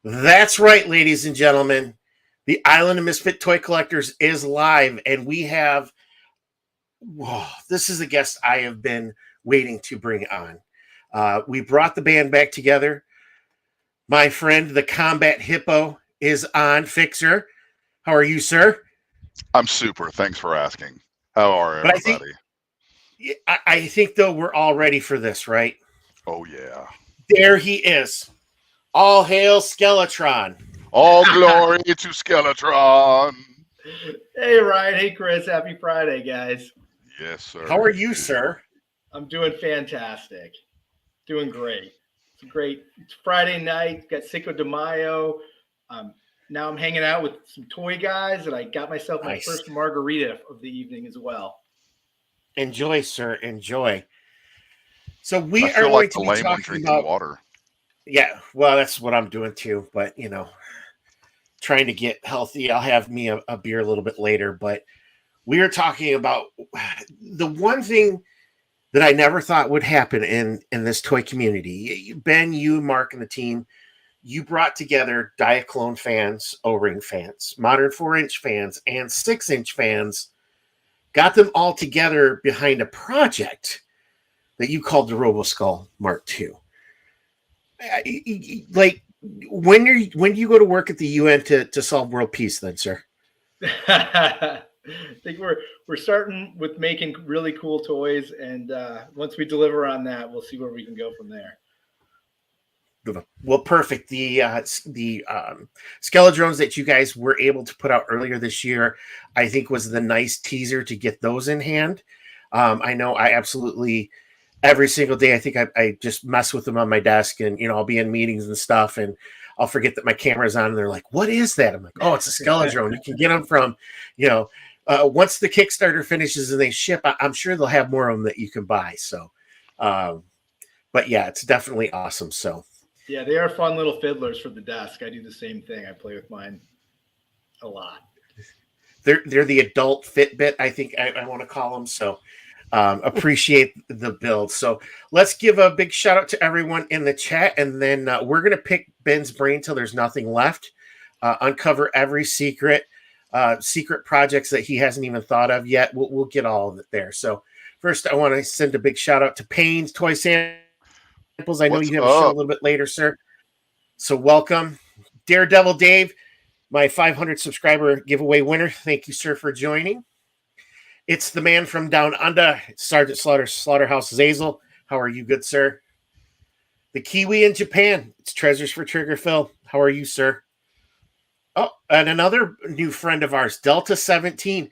That's right, ladies and gentlemen. The Island of Misfit Toy Collectors is live, and we have. Whoa, this is a guest I have been waiting to bring on. We brought the band back together. My friend, the Combat Hippo, is on. Fixer, how are you, sir? I'm super. Thanks for asking. How are But I think, everybody? I think though we're all ready for this, right? Oh, yeah. There he is. All hail Skeletron. All glory to Skeletron. Hey Ryan, hey Chris, happy Friday, guys. Yes, sir. How are you, sir? I'm doing fantastic. Doing great. It's great. It's Friday night, got Cinco de Mayo. Now I'm hanging out with some toy guys, and I got myself my Nice. first margarita of the evening as well. Enjoy, sir. Enjoy. So we I are feel going like to the be layman talking drinking about. water. Yeah, well, that's what I'm doing too. But trying to get healthy. I'll have me a beer a little bit later. But we are talking about the one thing that I never thought would happen in this toy community. Ben, you, Mark, and the team, you brought together Diaclone fans, O-ring fans, modern 4-inch fans, and 6-inch fans. Got them all together behind a project that you called the RoboSkull Mark II. Like when do you go to work at the UN to solve world peace then, sir? I think we're starting with making really cool toys, and once we deliver on that, we'll see where we can go from there. Well, perfect. The Skeledrones that you guys were able to put out earlier this year, I think was the nice teaser to get those in hand. I know I absolutely every single day I think I just mess with them on my desk, and I'll be in meetings and stuff, and I'll forget that my camera's on, and they're like, "What is that?" I'm like, "Oh, it's a Skeledrone. You can get them from, once the Kickstarter finishes and they ship, I'm sure they'll have more of them that you can buy." So, but yeah, it's definitely awesome. So. Yeah, they are fun little fiddlers for the desk. I do the same thing. I play with mine a lot. They're the adult Fitbit, I think I want to call them. So appreciate the build. So let's give a big shout out to everyone in the chat, and then we're gonna pick Ben's brain till there's nothing left. Uncover every secret projects that he hasn't even thought of yet. We'll get all of it there. So first, I want to send a big shout out to Payne's Toy Samples. I know What's you have a show a up? little bit later, sir. So welcome, Daredevil Dave, my 500 subscriber giveaway winner. Thank you, sir, for joining. It's the man from down under, Sergeant Slaughterhouse Zazel. How are you, good sir? The Kiwi in Japan. It's Treasures for Trigger Phil. How are you, sir? Oh, and another new friend of ours, Delta 17,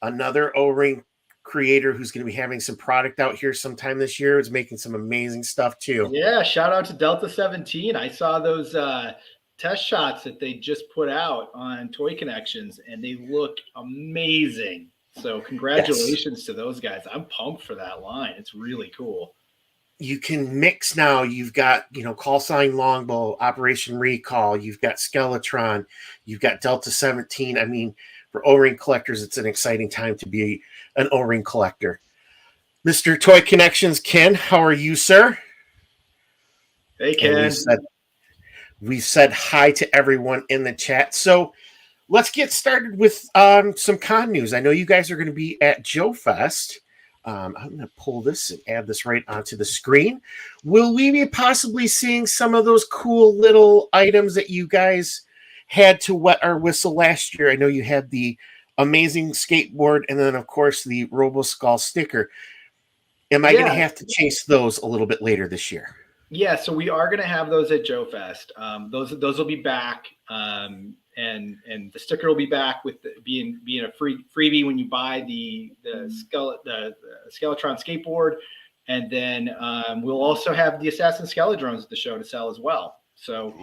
another O-ring creator who's going to be having some product out here sometime this year. Is making some amazing stuff too. Yeah, shout out to Delta 17. I saw those test shots that they just put out on Toy Connections, and they look amazing. So congratulations to those guys. I'm pumped for that line. It's really cool. You can mix now. You've got, Call Sign Longbow, Operation Recall. You've got Skeletron. You've got Delta 17. I mean, for O-ring collectors, it's an exciting time to be an O-ring collector. Mr. Toy Connections, Ken, how are you, sir? Hey, Ken. We said hi to everyone in the chat. So let's get started with some con news. I know you guys are going to be at Joe Fest. I'm going to pull this and add this right onto the screen. Will we be possibly seeing some of those cool little items that you guys had to wet our whistle last year? I know you had the amazing skateboard and then, of course, the RoboSkull sticker. Am I going to have to chase those a little bit later this year? Yeah, so we are going to have those at Joe Fest. Those will be back, and the sticker will be back with being a freebie when you buy the Skeletron skateboard, and then we'll also have the Assassin Skeledrones at the show to sell as well. So,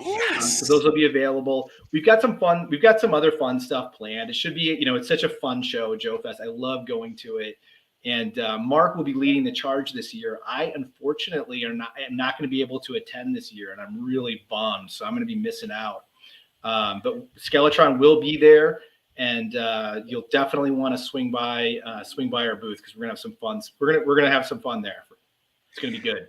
so those will be available. We've got some fun. We've got some other fun stuff planned. It should be, it's such a fun show, Joe Fest. I love going to it. And Mark will be leading the charge this year. I unfortunately am not going to be able to attend this year, and I'm really bummed. So I'm going to be missing out. But Skeletron will be there, and you'll definitely want to swing by our booth because we're gonna have some fun. We're gonna have some fun there. It's gonna be good.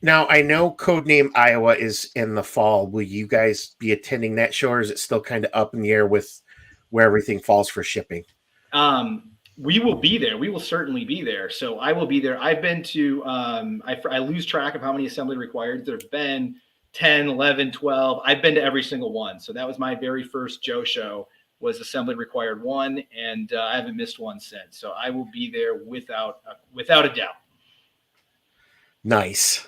Now, I know Codename Iowa is in the fall. Will you guys be attending that show, or is it still kind of up in the air with where everything falls for shipping? We will be there. We will certainly be there. So I will be there. I've been to, I lose track of how many assembly required. There have been 10, 11, 12. I've been to every single one. So that was my very first Joe show, was assembly required 1. And I haven't missed one since. So I will be there without a doubt. Nice.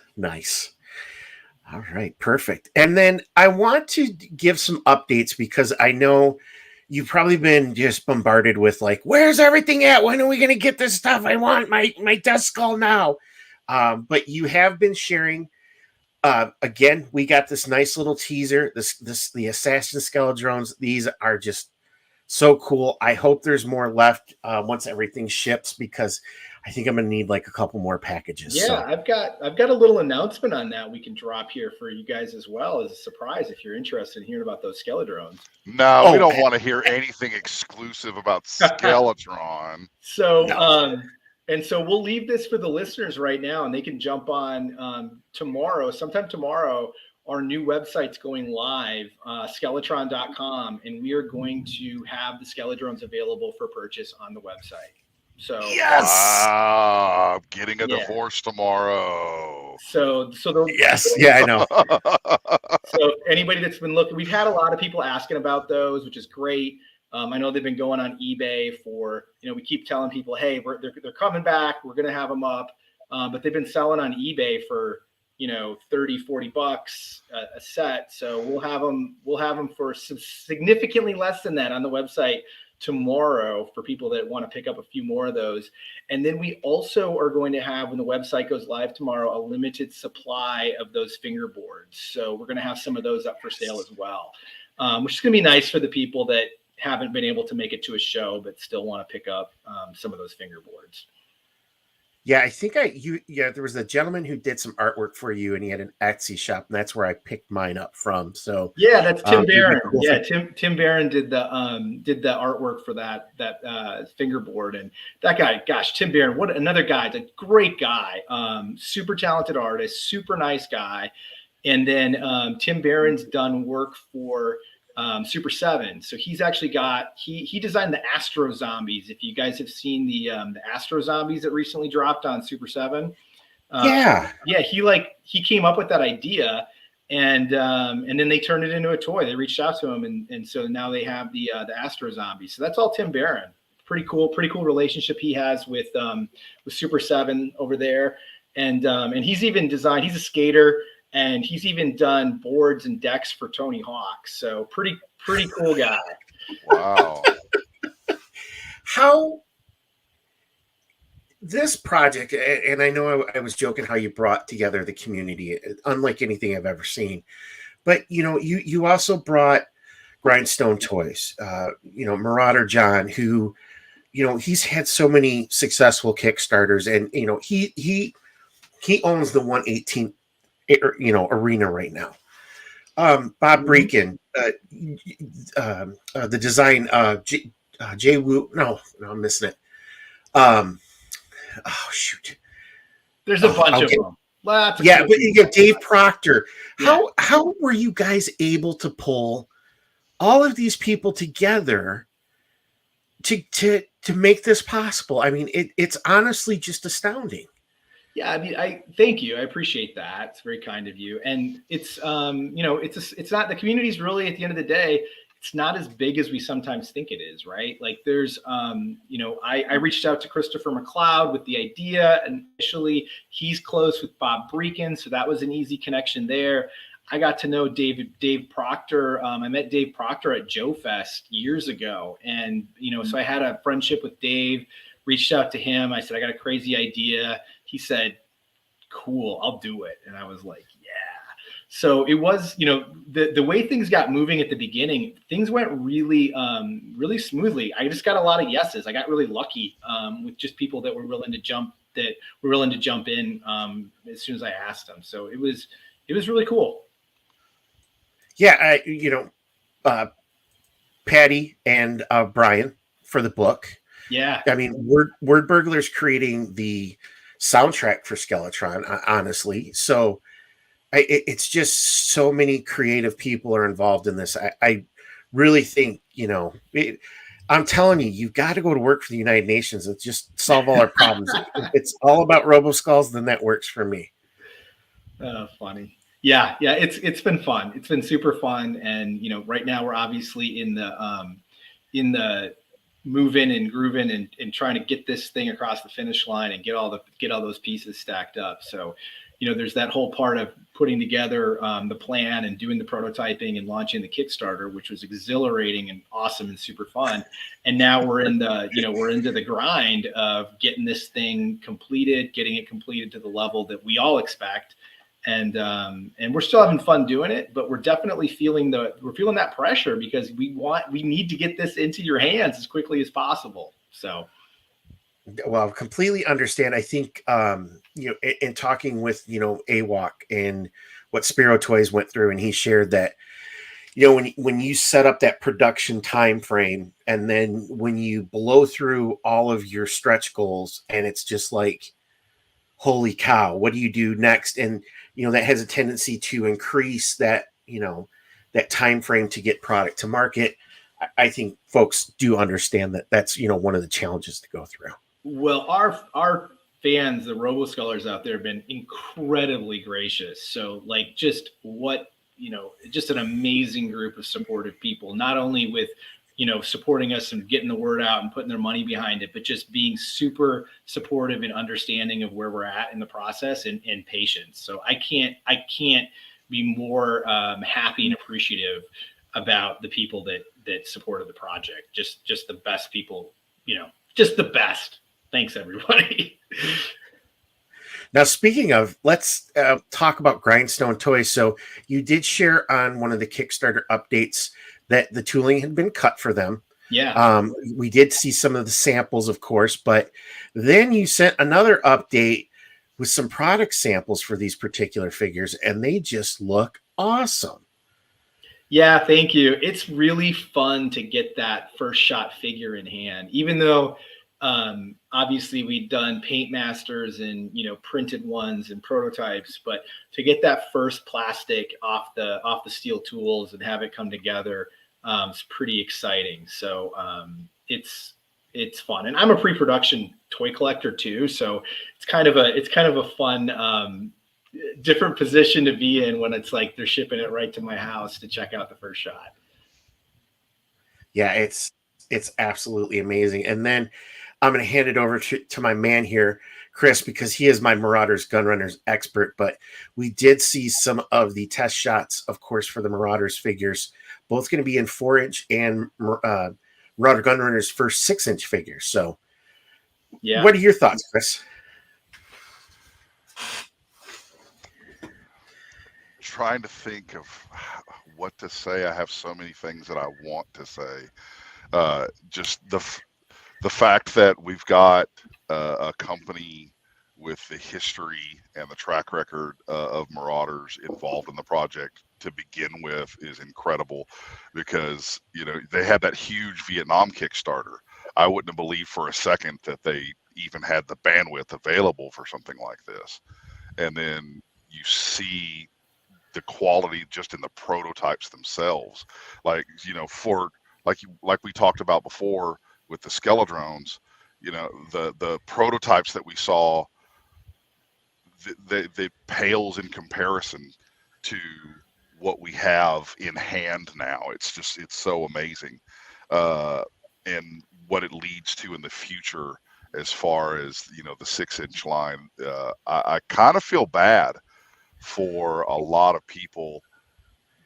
All right, perfect. And then I want to give some updates because I know you've probably been just bombarded with like, where's everything at? When are we going to get this stuff? I want my Death Skull now. But you have been sharing. Again, we got this nice little teaser. The Assassin Skeletons. These are just so cool. I hope there's more left once everything ships, because I think I'm gonna need like a couple more packages. Yeah, so. I've got a little announcement on that we can drop here for you guys as well as a surprise if you're interested in hearing about those Skeletons. No, we don't want to hear anything exclusive about Skeletron. So, No. And so we'll leave this for the listeners right now, and they can jump on sometime tomorrow. Our new website's going live, skeletron.com, and we are going to have the Skeletrons available for purchase on the website. So Yes. Wow, getting a divorce tomorrow. So yes, yeah, I know. So anybody that's been looking, we've had a lot of people asking about those, which is great. I know they've been going on eBay for, we keep telling people, hey, they're coming back. We're going to have them up. But they've been selling on eBay for, $30-$40 a set. So we'll have them for significantly less than that on the website tomorrow for people that want to pick up a few more of those. And then we also are going to have, when the website goes live tomorrow, a limited supply of those fingerboards. So we're going to have some of those up for sale as well, which is going to be nice for the people that haven't been able to make it to a show but still want to pick up some of those fingerboards. Yeah, I think there was a gentleman who did some artwork for you, and he had an Etsy shop, and that's where I picked mine up from. So yeah, that's Tim Barron. Cool. Yeah, Tim Barron did the artwork for that fingerboard, and that guy, gosh, Tim Barron, what another guy, a great guy, super talented artist, super nice guy. And then Tim Barron's done work for Super 7. So he's actually he designed the Astro Zombies. If you guys have seen the Astro Zombies that recently dropped on Super 7. He came up with that idea, and then they turned it into a toy. They reached out to him, and so now they have the Astro Zombies. So that's all Tim Barron. Pretty cool relationship he has with Super 7 over there. And he's even designed, he's a skater, and he's even done boards and decks for Tony Hawk. So pretty cool guy. Wow. How this project, and I know I was joking how you brought together the community, unlike anything I've ever seen, but you also brought Grindstone Toys, Marauder John, who, he's had so many successful Kickstarters, and he owns the 118 arena right now. Bob Breakin, the design, Jay Wu. No, I'm missing it. Oh shoot! There's a bunch of them. But you got Dave Proctor. Yeah. How were you guys able to pull all of these people together to make this possible? I mean, it's honestly just astounding. Yeah, I mean, I thank you. I appreciate that. It's very kind of you. And it's it's not, the community's really, at the end of the day, it's not as big as we sometimes think it is, right? Like there's I reached out to Christopher McLeod with the idea initially. He's close with Bob Breakin, so that was an easy connection there. I got to know Dave Proctor. I met Dave Proctor at Joe Fest years ago, and so I had a friendship with Dave. Reached out to him. I said, I got a crazy idea. He said, cool, I'll do it. And I was like, yeah. So it was, the way things got moving at the beginning, things went really, really smoothly. I just got a lot of yeses. I got really lucky with just people that were willing to jump in as soon as I asked them. So it was really cool. Yeah. Patty and Brian for the book. Yeah. I mean, Word Burglar's creating the soundtrack for Skeletron, honestly. So it's just so many creative people are involved in this. I really think, I'm telling you, you've got to go to work for the United Nations and just solve all our problems. If it's all about RoboSkulls, then that works for me. Funny. Yeah. It's been fun. It's been super fun. And, right now we're obviously in the moving and grooving and trying to get this thing across the finish line and get all those pieces stacked up. So, there's that whole part of putting together the plan and doing the prototyping and launching the Kickstarter, which was exhilarating and awesome and super fun. And now we're into the grind of getting this thing completed, getting it completed to the level that we all expect. And we're still having fun doing it, but we're definitely feeling that pressure because we need to get this into your hands as quickly as possible. So, well, completely understand. I think in talking with AWOC and what Spiro Toys went through, and he shared that when you set up that production time frame, and then when you blow through all of your stretch goals, and it's just like, holy cow, what do you do next? And that has a tendency to increase that that time frame to get product to market. I think folks do understand that that's one of the challenges to go through. Well, our fans, the RoboSkullers out there, have been incredibly gracious. So, just an amazing group of supportive people, not only with supporting us and getting the word out and putting their money behind it, but just being super supportive and understanding of where we're at in the process and patience. So I can't be more happy and appreciative about the people that supported the project. Just the best people, just the best. Thanks, everybody. Now, speaking of, let's talk about Grindstone Toys. So you did share on one of the Kickstarter updates that the tooling had been cut for them. Yeah. We did see some of the samples, of course, but then you sent another update with some product samples for these particular figures, and they just look awesome. Yeah, thank you. It's really fun to get that first shot figure in hand, even though obviously we've done paint masters and printed ones and prototypes, but to get that first plastic off the steel tools and have it come together is pretty exciting. So it's fun, and I'm a pre-production toy collector too, so it's kind of a fun different position to be in when it's like they're shipping it right to my house to check out the first shot. Yeah, it's absolutely amazing. And then I'm going to hand it over to my man here, Chris, because he is my Marauders Gunrunners expert. But we did see some of the test shots, of course, for the Marauders figures, both going to be in 4-inch and Marauder Gunrunners first 6-inch figures. So, yeah, what are your thoughts, Chris? Trying to think of what to say. I have so many things that I want to say. Just the fact that we've got a company with the history and the track record of Marauders involved in the project to begin with is incredible, because they had that huge Vietnam Kickstarter. I wouldn't have believed for a second that they even had the bandwidth available for something like this. And then you see the quality just in the prototypes themselves, like we talked about before with the Skeledrones, the prototypes that we saw, they pales in comparison to what we have in hand now. It's so amazing, and what it leads to in the future as far as the 6-inch line. I kind of feel bad for a lot of people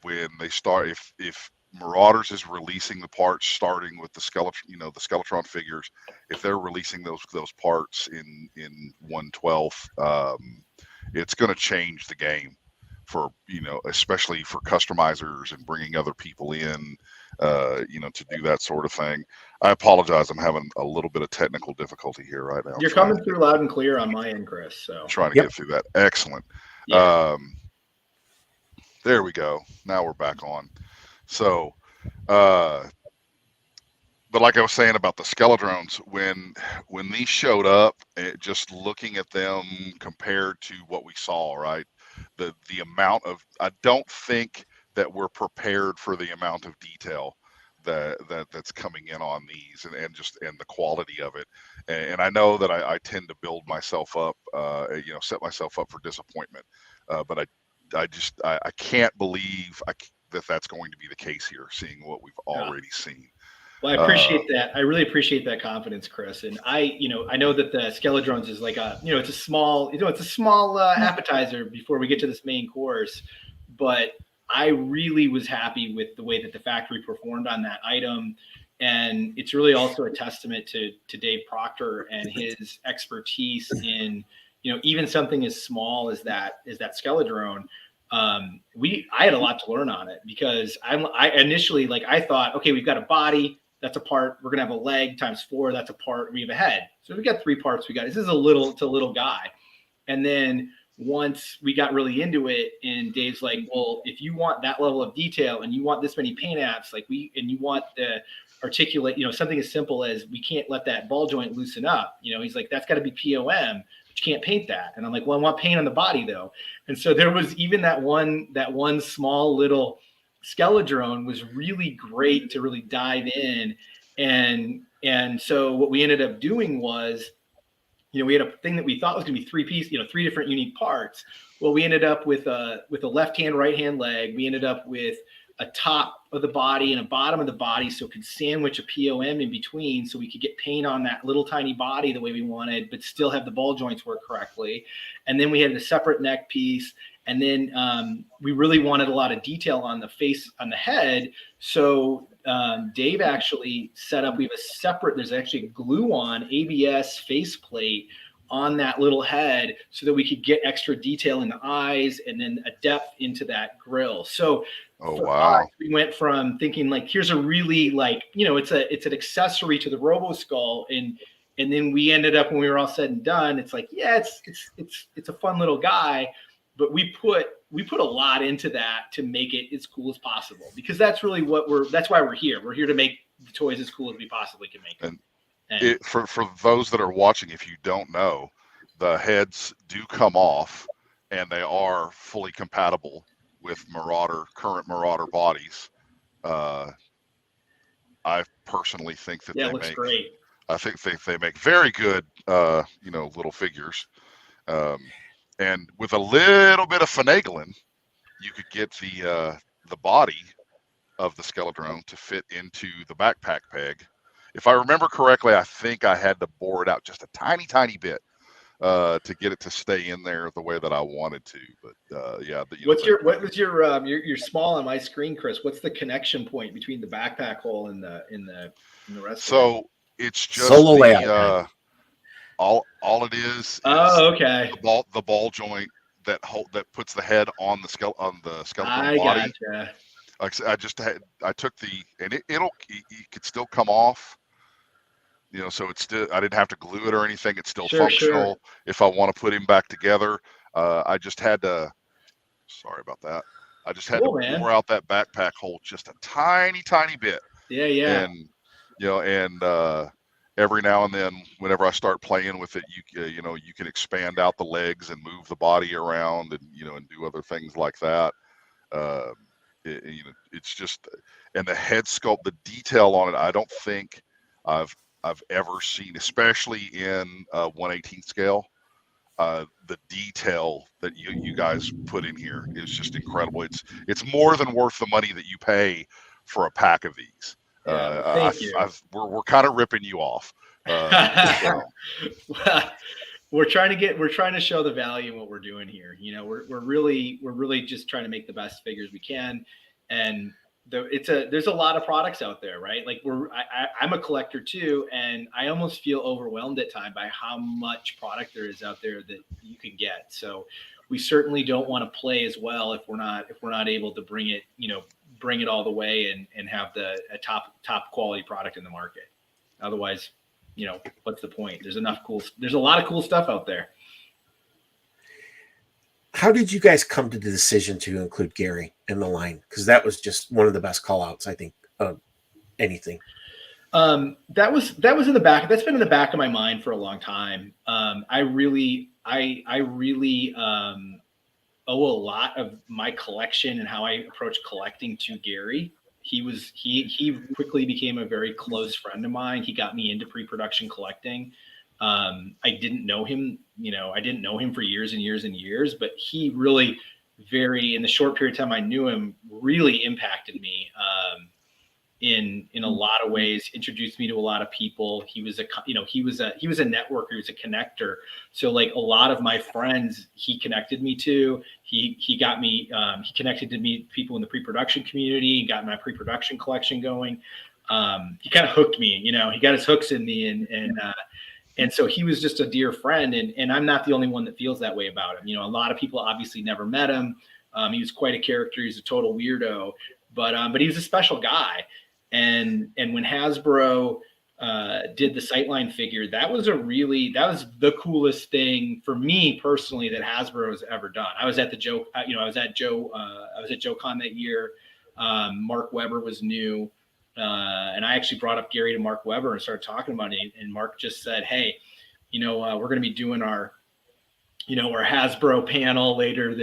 when they start, if Marauders is releasing the parts starting with the Skeletron figures, if they're releasing those parts in 1/12, it's going to change the game for especially for customizers and bringing other people in to do that sort of thing. I apologize, I'm having a little bit of technical difficulty here right now. You're coming through loud and clear on my end, Chris. So trying to get through that. Excellent. Yeah. There we go. Now we're back on. So, but but like I was saying about the Skeledrones, when these showed up, just looking at them compared to what we saw, right? The amount of, I don't think that we're prepared for the amount of detail that's coming in on these, and the quality of it. And I know that I tend to build myself up, set myself up for disappointment. But I can't believe that's going to be the case here, seeing what we've already seen. Well, I appreciate that. I really appreciate that confidence, Chris. And I know that the Skeledrones is like it's a small, appetizer before we get to this main course. But I really was happy with the way that the factory performed on that item. And it's really also a testament to Dave Proctor and his expertise in, even something as small as that Skeledrone. I had a lot to learn on it, because I initially, I thought, okay, we've got a body, that's a part. We're gonna have a leg times 4, that's a part. We have a head, so we got 3 parts. It's a little guy. And then once we got really into it, and Dave's like, well, if you want that level of detail and you want this many paint apps, and you want the articulate, something as simple as, we can't let that ball joint loosen up. He's like, that's got to be POM. You can't paint that. And I'm like, well, I want paint on the body though. And so there was even that one small little Skeledrone was really great to really dive in. And so what we ended up doing was, we had a thing that we thought was going to be 3 different unique parts. Well, we ended up with a left hand, right hand leg. We ended up with a top of the body and a bottom of the body, so it could sandwich a POM in between, so we could get paint on that little tiny body the way we wanted, but still have the ball joints work correctly. And then we had a separate neck piece. And then we really wanted a lot of detail on the face, on the head. So Dave actually set up, we have a separate, there's actually a glue-on ABS faceplate on that little head, so that we could get extra detail in the eyes and then a depth into that grill. So we went from thinking here's a really it's an accessory to the Robo Skull, and then we ended up, when we were all said and done, it's it's a fun little guy, but we put a lot into that to make it as cool as possible, because that's really that's why we're here. We're here to make the toys as cool as we possibly can make them. And for those that are watching, if you don't know, the heads do come off, and they are fully compatible with current Marauder bodies. I personally think that it looks great. I think they make very good, little figures. And with a little bit of finagling, you could get the body of the Skeledrone to fit into the backpack peg. If I remember correctly, I think I had to bore it out just a tiny bit to get it to stay in there the way that I wanted to. But yeah. What was your small on my screen, Chris? What's the connection point between the backpack hole and the rest? So it's just solo layout. All it is. Okay. The ball joint that puts the head on the Skeleton body. Gotcha. I took and it could still come off. So it's still, I didn't have to glue it or anything. It's still functional. Sure. If I want to put him back together, I just had to. Sorry about that. I just had to bore out that backpack hole just a tiny bit. Yeah. And every now and then, whenever I start playing with it, you can expand out the legs and move the body around, and and do other things like that. It's just, and the head sculpt, the detail on it, I don't think I've ever seen, especially in 1/18 scale. The detail that you guys put in here is just incredible. It's more than worth the money that you pay for a pack of these. Thank you. We're kind of ripping you off. We're trying to show the value in what we're doing here. We're really just trying to make the best figures we can. And there's a lot of products out there, right? I'm a collector too, and I almost feel overwhelmed at times by how much product there is out there that you can get. So we certainly don't want to play as well if we're not able to bring it all the way and have a top quality product in the market. Otherwise, what's the point? There's a lot of cool stuff out there. How did you guys come to the decision to include Gary in the line? Because that was just one of the best call outs, I think, of anything. That was in the back. That's been in the back of my mind for a long time. I really owe a lot of my collection and how I approach collecting to Gary. He quickly became a very close friend of mine. He got me into pre-production collecting. I didn't know him, I didn't know him for years and years and years, but he really in the short period of time I knew him, really impacted me. In a lot of ways, introduced me to a lot of people. He was a networker, he was a connector. So like a lot of my friends, he connected me to. He got me. He connected to me people in the pre-production community. Got my pre-production collection going. He kind of hooked me. He got his hooks in me, and so he was just a dear friend. And I'm not the only one that feels that way about him. A lot of people obviously never met him. He was quite a character. He's a total weirdo, but he was a special guy. And when Hasbro did the Sightline figure, that was the coolest thing for me personally that Hasbro has ever done. I was at Joe Con that year. Mark Webber was new, and I actually brought up Gary to Mark Webber and started talking about it. And Mark just said, "Hey, we're going to be doing our Hasbro panel later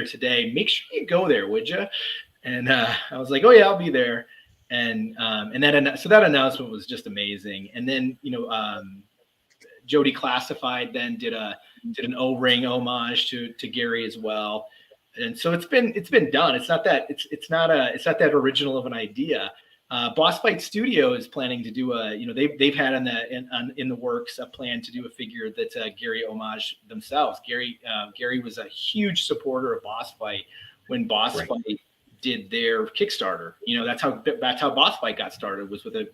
today. Make sure you go there, would you?" And I was like, "Oh yeah, I'll be there." And that announcement was just amazing. And then Jody Classified then did an O-ring homage to Gary as well. And so it's been done. It's not that original of an idea. Boss Fight Studio is planning to do they've had in the works a plan to do a figure that's a Gary homage themselves. Gary was a huge supporter of Boss Fight when Boss Fight did their Kickstarter. That's how Boss Fight got started, was with an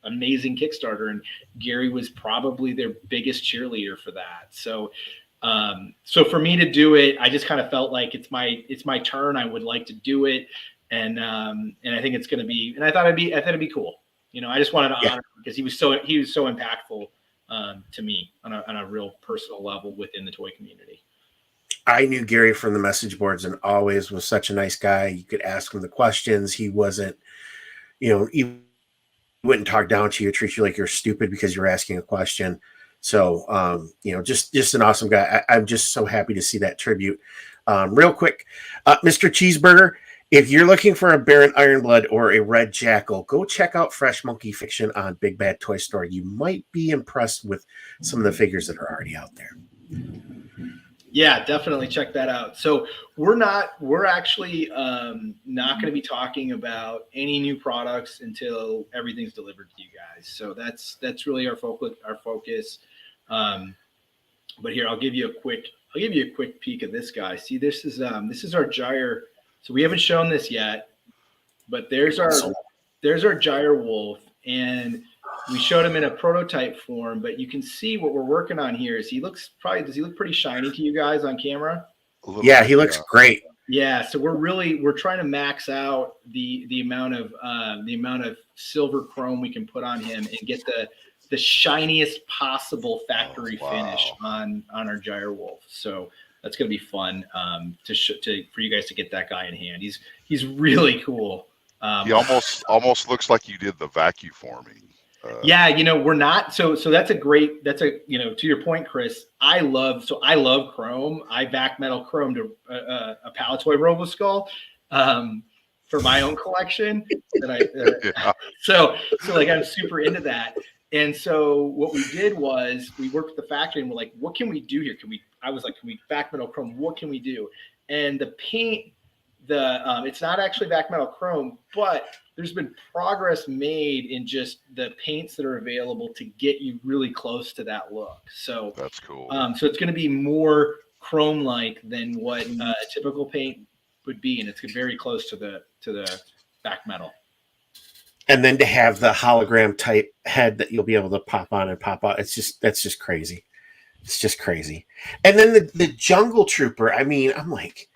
amazing Kickstarter, and Gary was probably their biggest cheerleader for that. So for me to do it, I just kind of felt like it's my turn. I would like to do it, and I think it's going to be. And I thought it'd be cool. I just wanted to honor him because he was so impactful to me on a real personal level within the toy community. I knew Gary from the message boards and always was such a nice guy. You could ask him the questions. He wasn't, he wouldn't talk down to you, treat you like you're stupid because you're asking a question. So, just an awesome guy. I'm just so happy to see that tribute. Real quick, Mr. Cheeseburger, if you're looking for a Baron Ironblood or a Red Jackal, go check out Fresh Monkey Fiction on Big Bad Toy Store. You might be impressed with some of the figures that are already out there. Yeah, definitely check that out. So we're actually not going to be talking about any new products until everything's delivered to you guys. So that's really our focus. But here, I'll give you a quick peek of this guy. See, this is our gyre. So we haven't shown this yet, but there's our gyre wolf, and we showed him in a prototype form, but you can see what we're working on here is does he look pretty shiny to you guys on camera? Yeah, he looks great. Yeah. So we're trying to max out the amount of silver chrome we can put on him and get the shiniest possible factory finish on our gyre wolf. So that's going to be fun for you guys to get that guy in hand. He's really cool. He almost looks like you did the vacuum forming. We're not. So to your point, Chris, I love chrome. I back metal chromed a Palatoy Roboskull for my own collection. So I'm super into that. And so what we did was we worked with the factory and we're like, what can we do here? Can we back metal chrome? What can we do? And the paint, it's not actually back metal chrome, but there's been progress made in just the paints that are available to get you really close to that look. So that's cool. So it's going to be more chrome-like than what a typical paint would be, and it's very close to the back metal. And then to have the hologram type head that you'll be able to pop on and pop out, that's just crazy. It's just crazy. And then the Jungle Trooper. I mean, I'm like,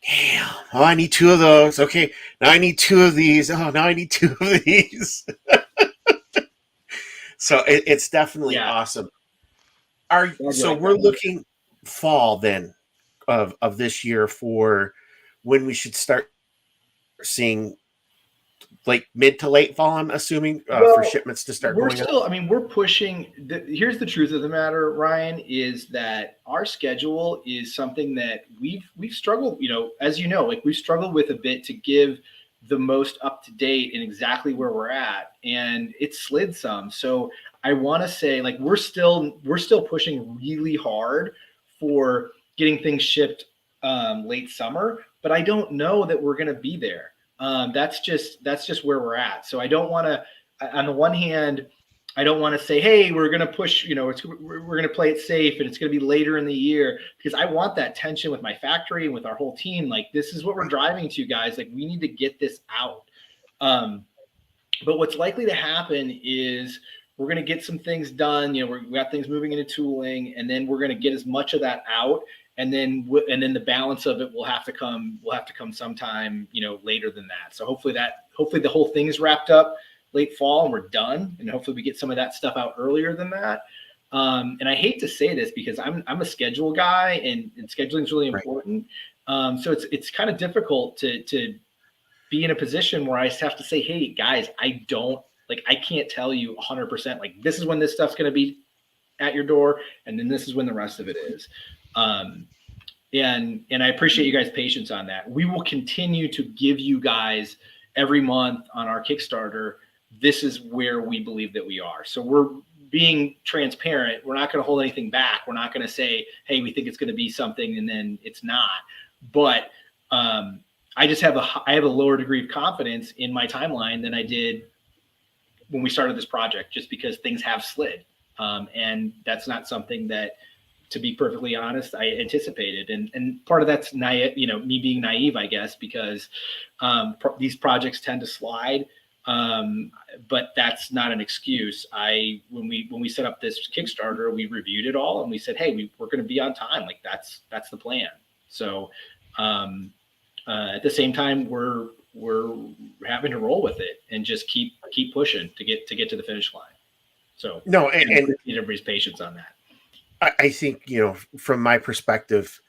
damn, oh, I need 2 of those. Okay, now I need 2 of these. Oh, now I need 2 of these. So it's definitely awesome. So we're looking fall then of this year for when we should start seeing like mid to late fall, I'm assuming, for shipments to start we're going still, up? I mean, we're pushing. Here's the truth of the matter, Ryan, is that our schedule is something that we've struggled, as you know, like we've struggled with a bit to give the most up to date and exactly where we're at, and it slid some. So I want to say, like, we're still pushing really hard for getting things shipped late summer, but I don't know that we're going to be there. That's just where we're at. So I don't want to. On the one hand, I don't want to say, hey, we're going to push, we're going to play it safe and it's going to be later in the year, because I want that tension with my factory and with our whole team. Like, this is what we're driving to, guys. Like, we need to get this out. But what's likely to happen is we're going to get some things done. We got things moving into tooling, and then we're going to get as much of that out. And then the balance of it will have to come sometime, later than that. So hopefully the whole thing is wrapped up late fall and we're done. And hopefully we get some of that stuff out earlier than that. And I hate to say this because I'm a schedule guy, and scheduling is really important. So it's kind of difficult to be in a position where I have to say, hey guys, I can't tell you 100%, like, this is when this stuff's going to be at your door, and then this is when the rest of it is. And I appreciate you guys' patience on that. We will continue to give you guys every month on our Kickstarter, this is where we believe that we are. So we're being transparent. We're not going to hold anything back. We're not going to say, hey, we think it's going to be something and then it's not. But I just have a lower degree of confidence in my timeline than I did when we started this project, just because things have slid. And that's not something that, to be perfectly honest, I anticipated. And part of that's naive, me being naive, I guess, because these projects tend to slide. But that's not an excuse. When we set up this Kickstarter, we reviewed it all and we said, hey, we're going to be on time. Like, that's the plan. So at the same time, we're having to roll with it and just keep pushing to get to the finish line. So no, and need everybody's patience on that. I think, from my perspective,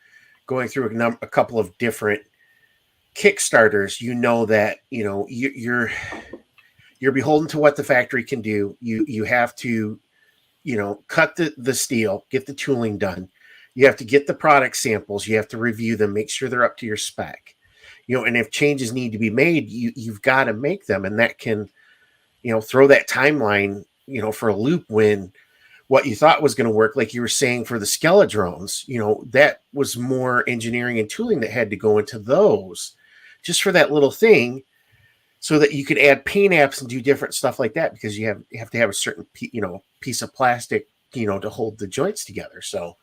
going through a couple of different Kickstarters, that, you're beholden to what the factory can do. You have to, cut the steel, get the tooling done. You have to get the product samples. You have to review them, make sure they're up to your spec. And if changes need to be made, you've got to make them. And that can, throw that timeline, for a loop when what you thought was going to work, like you were saying for the Skeletron, that was more engineering and tooling that had to go into those just for that little thing, so that you could add paint apps and do different stuff like that, because you have to have a certain piece of plastic, to hold the joints together. So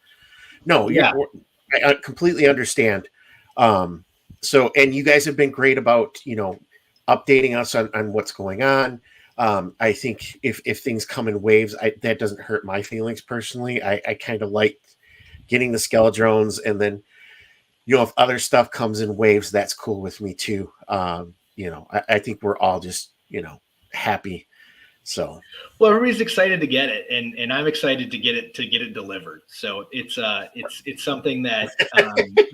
no, yeah, I completely understand. So, and you guys have been great about, updating us on what's going on. I think if things come in waves, that doesn't hurt my feelings personally. I kind of like getting the Skeletrons, and then, if other stuff comes in waves, that's cool with me too. I think we're all just, happy. So, well, everybody's excited to get it, and I'm excited to get it delivered. So it's something that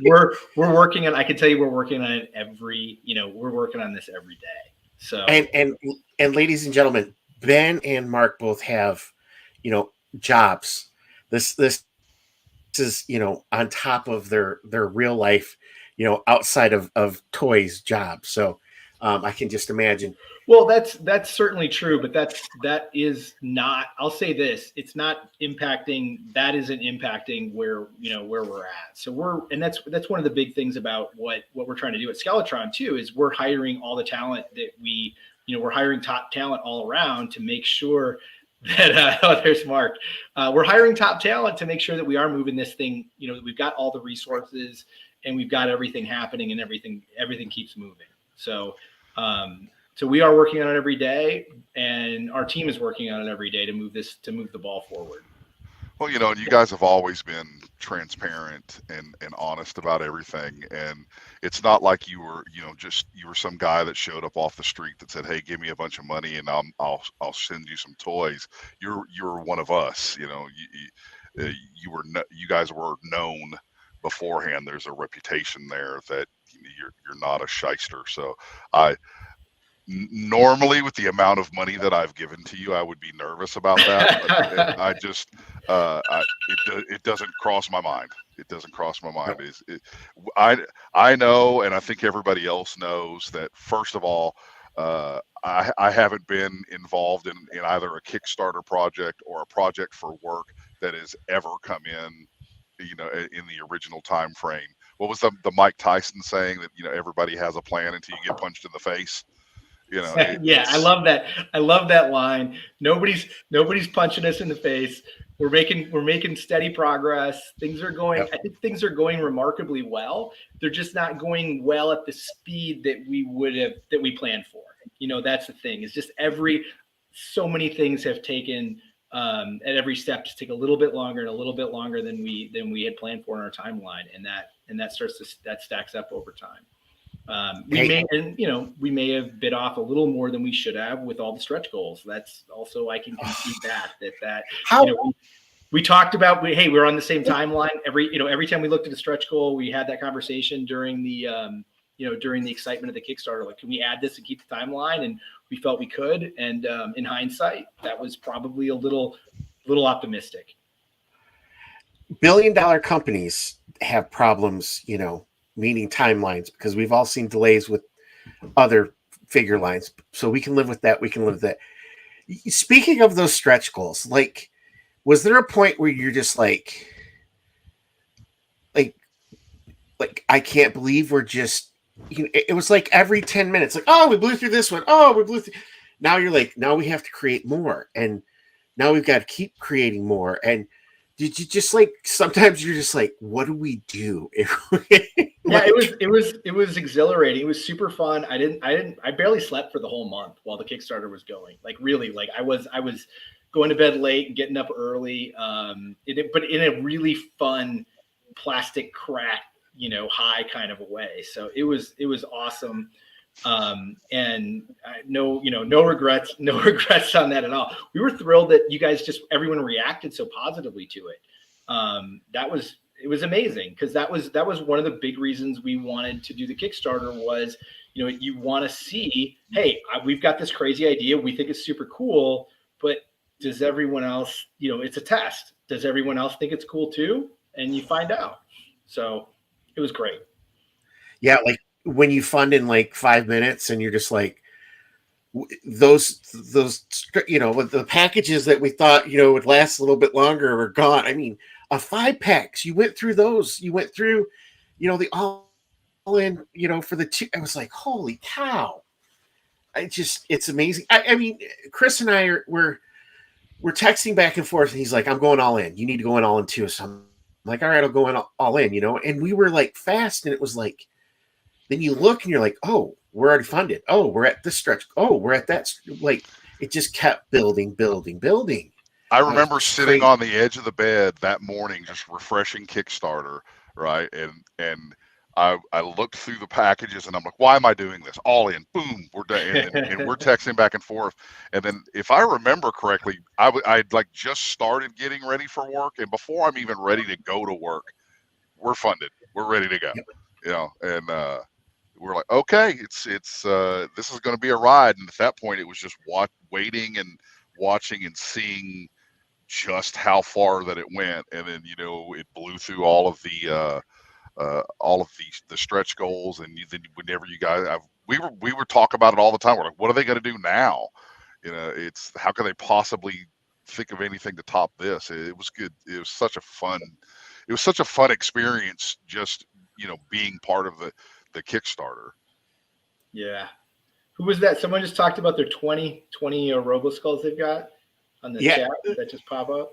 we're working on. I can tell you, we're working on it we're working on this every day. So, and ladies and gentlemen, Ben and Mark both have, jobs. This is, on top of their real life, outside of toys jobs. So I can just imagine. Well, that's certainly true, but that is not, I'll say this, it's not impacting, that isn't impacting where we're at. So that's one of the big things about what we're trying to do at Skeletron too, is we're hiring all the talent that we're hiring top talent all around to make sure that, there's Mark. We're hiring top talent to make sure that we are moving this thing, that we've got all the resources and we've got everything happening and everything keeps moving. So, so we are working on it every day, and our team is working on it every day to move the ball forward. Well, you guys have always been transparent and honest about everything. And it's not like you were some guy that showed up off the street that said, hey, give me a bunch of money and I'll send you some toys. You're one of us. You guys were known beforehand. There's a reputation there that you're not a shyster. So Normally, with the amount of money that I've given to you, I would be nervous about that. But I just, it doesn't cross my mind. It doesn't cross my mind. I know, and I think everybody else knows that. First of all, I haven't been involved in either a Kickstarter project or a project for work that has ever come in, in the original time frame. What was the Mike Tyson saying that everybody has a plan until you get punched in the face? Yeah, I love that. I love that line. Nobody's punching us in the face. We're making steady progress. Things are going. Yep. I think things are going remarkably well. They're just not going well at the speed that we planned for. That's the thing. It's just so many things have taken at every step to take a little bit longer and a little bit longer than we had planned for in our timeline, and that stacks up over time. We may have bit off a little more than we should have with all the stretch goals. That's also, I can concede that we talked about, we're on the same timeline. Every time we looked at a stretch goal, we had that conversation during the excitement of the Kickstarter. Like, can we add this and keep the timeline? And we felt we could. And in hindsight, that was probably a little optimistic. $1 billion companies have problems, meeting timelines, because we've all seen delays with other figure lines. So we can live with that. We can live with that. Speaking of those stretch goals, like, was there a point where you're just like, I can't believe we're just, it was like every 10 minutes, like, oh, we blew through this one. Oh, we blew through. Now you're like, now we have to create more. And now we've got to keep creating more. And did you just sometimes you're just like, what do we do? Yeah, it was exhilarating. It was super fun. I barely slept for the whole month while the Kickstarter was going. Like, really, I was going to bed late and getting up early. But in a really fun plastic crack, high kind of a way. So it was awesome. And no regrets on that at all. We were thrilled that you guys everyone reacted so positively to it. It was amazing, because that was one of the big reasons we wanted to do the Kickstarter was, you want to see, hey, we've got this crazy idea. We think it's super cool, but does everyone else, it's a test. Does everyone else think it's cool too? And you find out. So it was great. Yeah. Like when you fund in 5 minutes and you're just like, those, the packages that we thought, would last a little bit longer are gone. I mean, 5 packs, you went through those, the all in, for the 2. I was like, holy cow. It's amazing. I mean, Chris and I we're texting back and forth, and he's like, I'm going all in. You need to go in all in too. So I'm like, all right, I'll go in all in, and we were fast, and it was like, then you look and you're like, oh, we're already funded. Oh, we're at this stretch. Oh, we're at that. It just kept building. I remember sitting on the edge of the bed that morning, just refreshing Kickstarter, right? And I looked through the packages, and I'm like, why am I doing this? All in, boom, we're done. And we're texting back and forth. And then, if I remember correctly, I'd just started getting ready for work, and before I'm even ready to go to work, we're funded. We're ready to go. And we're like, okay, it's this is going to be a ride. And at that point, it was just waiting and watching and seeing just how far that it went. And then it blew through all of the stretch goals. And then whenever you guys, we were talking about it all the time. We're like, what are they going to do now? It's how can they possibly think of anything to top this? It was good. It was such a fun experience, just being part of the Kickstarter. Yeah. Who was that? Someone just talked about their 20 Robo Skulls they've got on the chat that just pop up.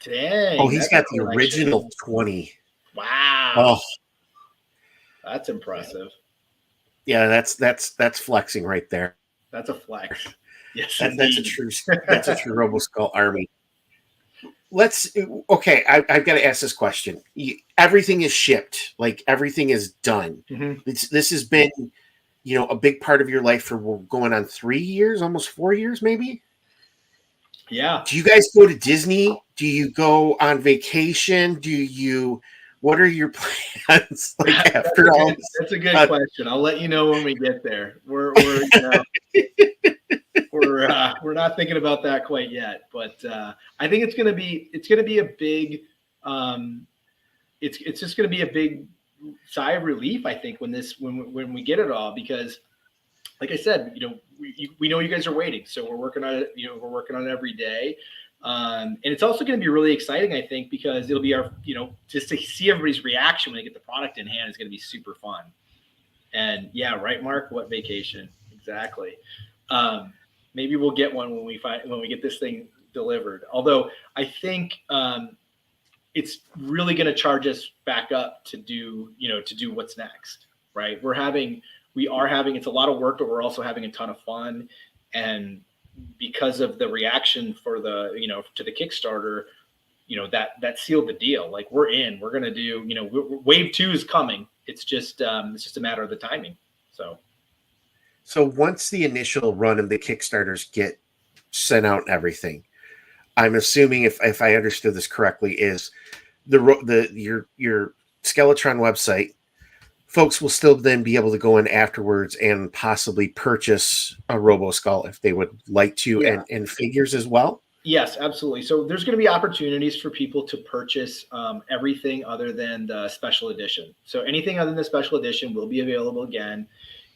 Dang. Oh, he's got the original 20. Wow. Oh, that's impressive. Yeah, that's flexing right there. That's a flex. Yes, that's a true Robo Skull army. I've got to ask this question. Everything is shipped, everything is done. Mm-hmm. This has been, a big part of your life for going on 3 years, almost 4 years, maybe. Yeah. Do you guys go to Disney? Do you go on vacation? what are your plans? Like after all, that's a good question. I'll let you know when we get there. We're we're not thinking about that quite yet, but I think it's gonna be a big it's just gonna be a big sigh of relief, I think, when we get it all, because like I said, we know you guys are waiting, so we're working on it. We're working on it every day. And it's also going to be really exciting, I think, because it'll be our, just to see everybody's reaction when they get the product in hand is going to be super fun. And yeah, right, Mark, what vacation? Exactly. Maybe we'll get one when we get this thing delivered. Although I think it's really going to charge us back up to do what's next, right? We are having, it's a lot of work, but we're also having a ton of fun. And because of the reaction for to the Kickstarter, that sealed the deal. Like, we're going to do, wave 2 is coming. It's just a matter of the timing. So once the initial run of the Kickstarters get sent out and everything, I'm assuming, if I understood this correctly, is your Skeletron website, folks will still then be able to go in afterwards and possibly purchase a Robo Skull if they would like to, yeah. and figures as well. Yes, absolutely. So there's going to be opportunities for people to purchase everything other than the special edition. So anything other than the special edition will be available again.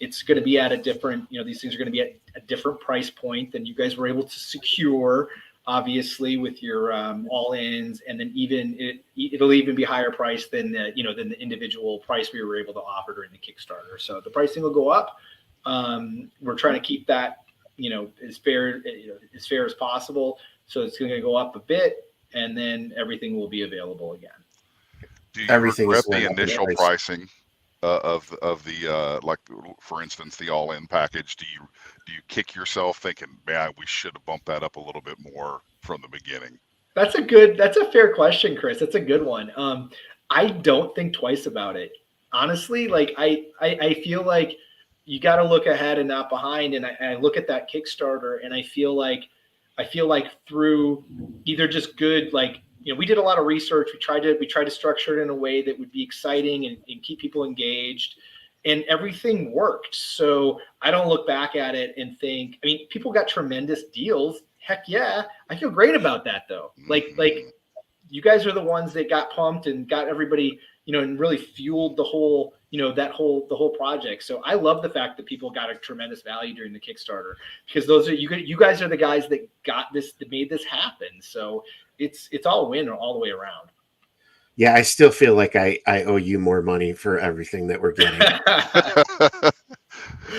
It's going to be at a different, these things are going to be at a different price point than you guys were able to secure, obviously, with your all-ins, and then it'll even be higher price than the individual price we were able to offer during the Kickstarter. So the pricing will go up. We're trying to keep that as fair as possible. So it's going to go up a bit, and then everything will be available again. Do you regret the initial pricing of the like, for instance, the all-in package? Do you kick yourself thinking, man, we should have bumped that up a little bit more from the beginning? That's a fair question, Chris. That's a good one. I don't think twice about it, honestly. Like, I feel like you got to look ahead and not behind. And I look at that Kickstarter, and I feel like through either just good, like, we did a lot of research. We tried to structure it in a way that would be exciting and keep people engaged, and everything worked. So I don't look back at it and think, people got tremendous deals. Heck yeah. I feel great about that, though. Like you guys are the ones that got pumped and got everybody, and really fueled the whole, the whole project. So I love the fact that people got a tremendous value during the Kickstarter, because you guys are the guys that made this happen. So it's all win all the way around. Yeah, I still feel like I owe you more money for everything that we're getting.